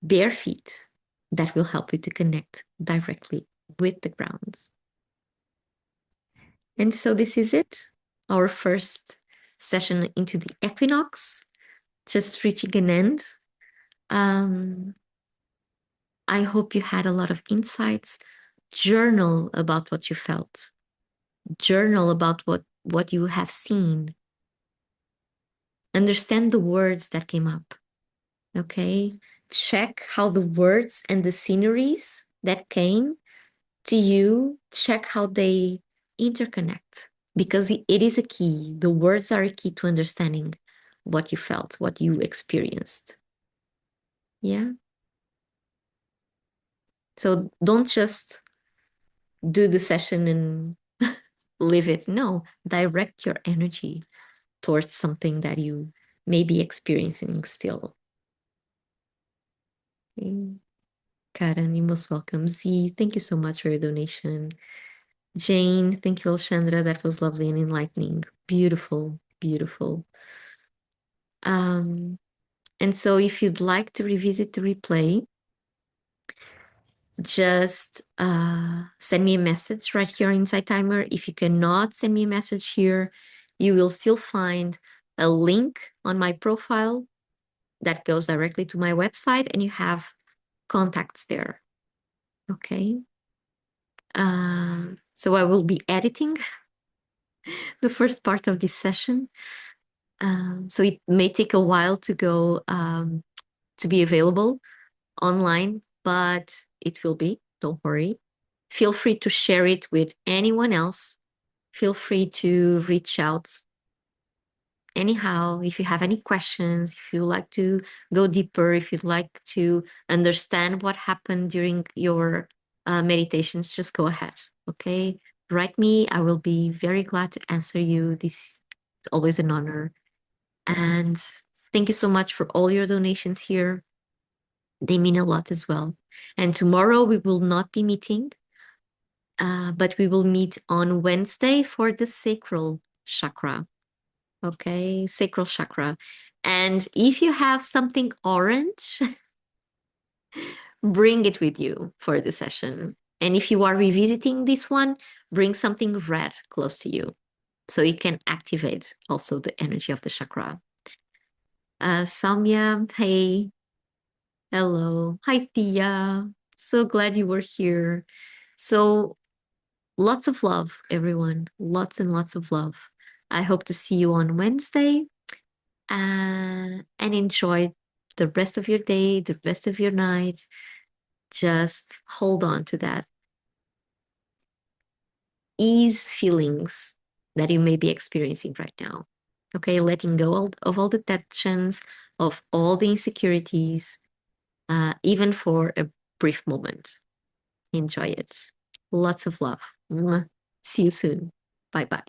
bare feet, that will help you to connect directly with the grounds. And so this is it, our first session into the equinox, just reaching an end. I hope you had a lot of insights. Journal about what you felt. Journal about what you have seen. Understand the words that came up. Okay? Check how the words and the sceneries that came to you, check how they interconnect. Because it is a key. The words are a key to understanding what you felt, what you experienced. Yeah? So don't just do the session and live it. No, direct your energy towards something that you may be experiencing still. Okay. Karen, you're most welcome. Z, thank you so much for your donation. Jane, thank you, Alchandra. That was lovely and enlightening. Beautiful, beautiful. And so if you'd like to revisit the replay, just send me a message right here on Insight Timer. If you cannot send me a message here, you will still find a link on my profile that goes directly to my website, and you have contacts there. Okay. So I will be editing the first part of this session. So it may take a while to go to be available online, but it will be. Don't worry. Feel free to share it with anyone else. Feel free to reach out. Anyhow, if you have any questions, if you like to go deeper, if you'd like to understand what happened during your meditations, just go ahead. Okay. Write me. I will be very glad to answer you. This is always an honor. And thank you so much for all your donations here. They mean a lot as well. And tomorrow we will not be meeting, but we will meet on Wednesday for the sacral chakra. Okay, sacral chakra. And if you have something orange, bring it with you for the session. And if you are revisiting this one, bring something red close to you so it can activate also the energy of the chakra. Samya, hey. Hello. Hi, Thea. So glad you were here. So lots of love, everyone. Lots and lots of love. I hope to see you on Wednesday, and enjoy the rest of your day, the rest of your night. Just hold on to that ease feelings that you may be experiencing right now. Okay, letting go of all the tensions, of all the insecurities, even for a brief moment. Enjoy it. Lots of love. See you soon. Bye bye.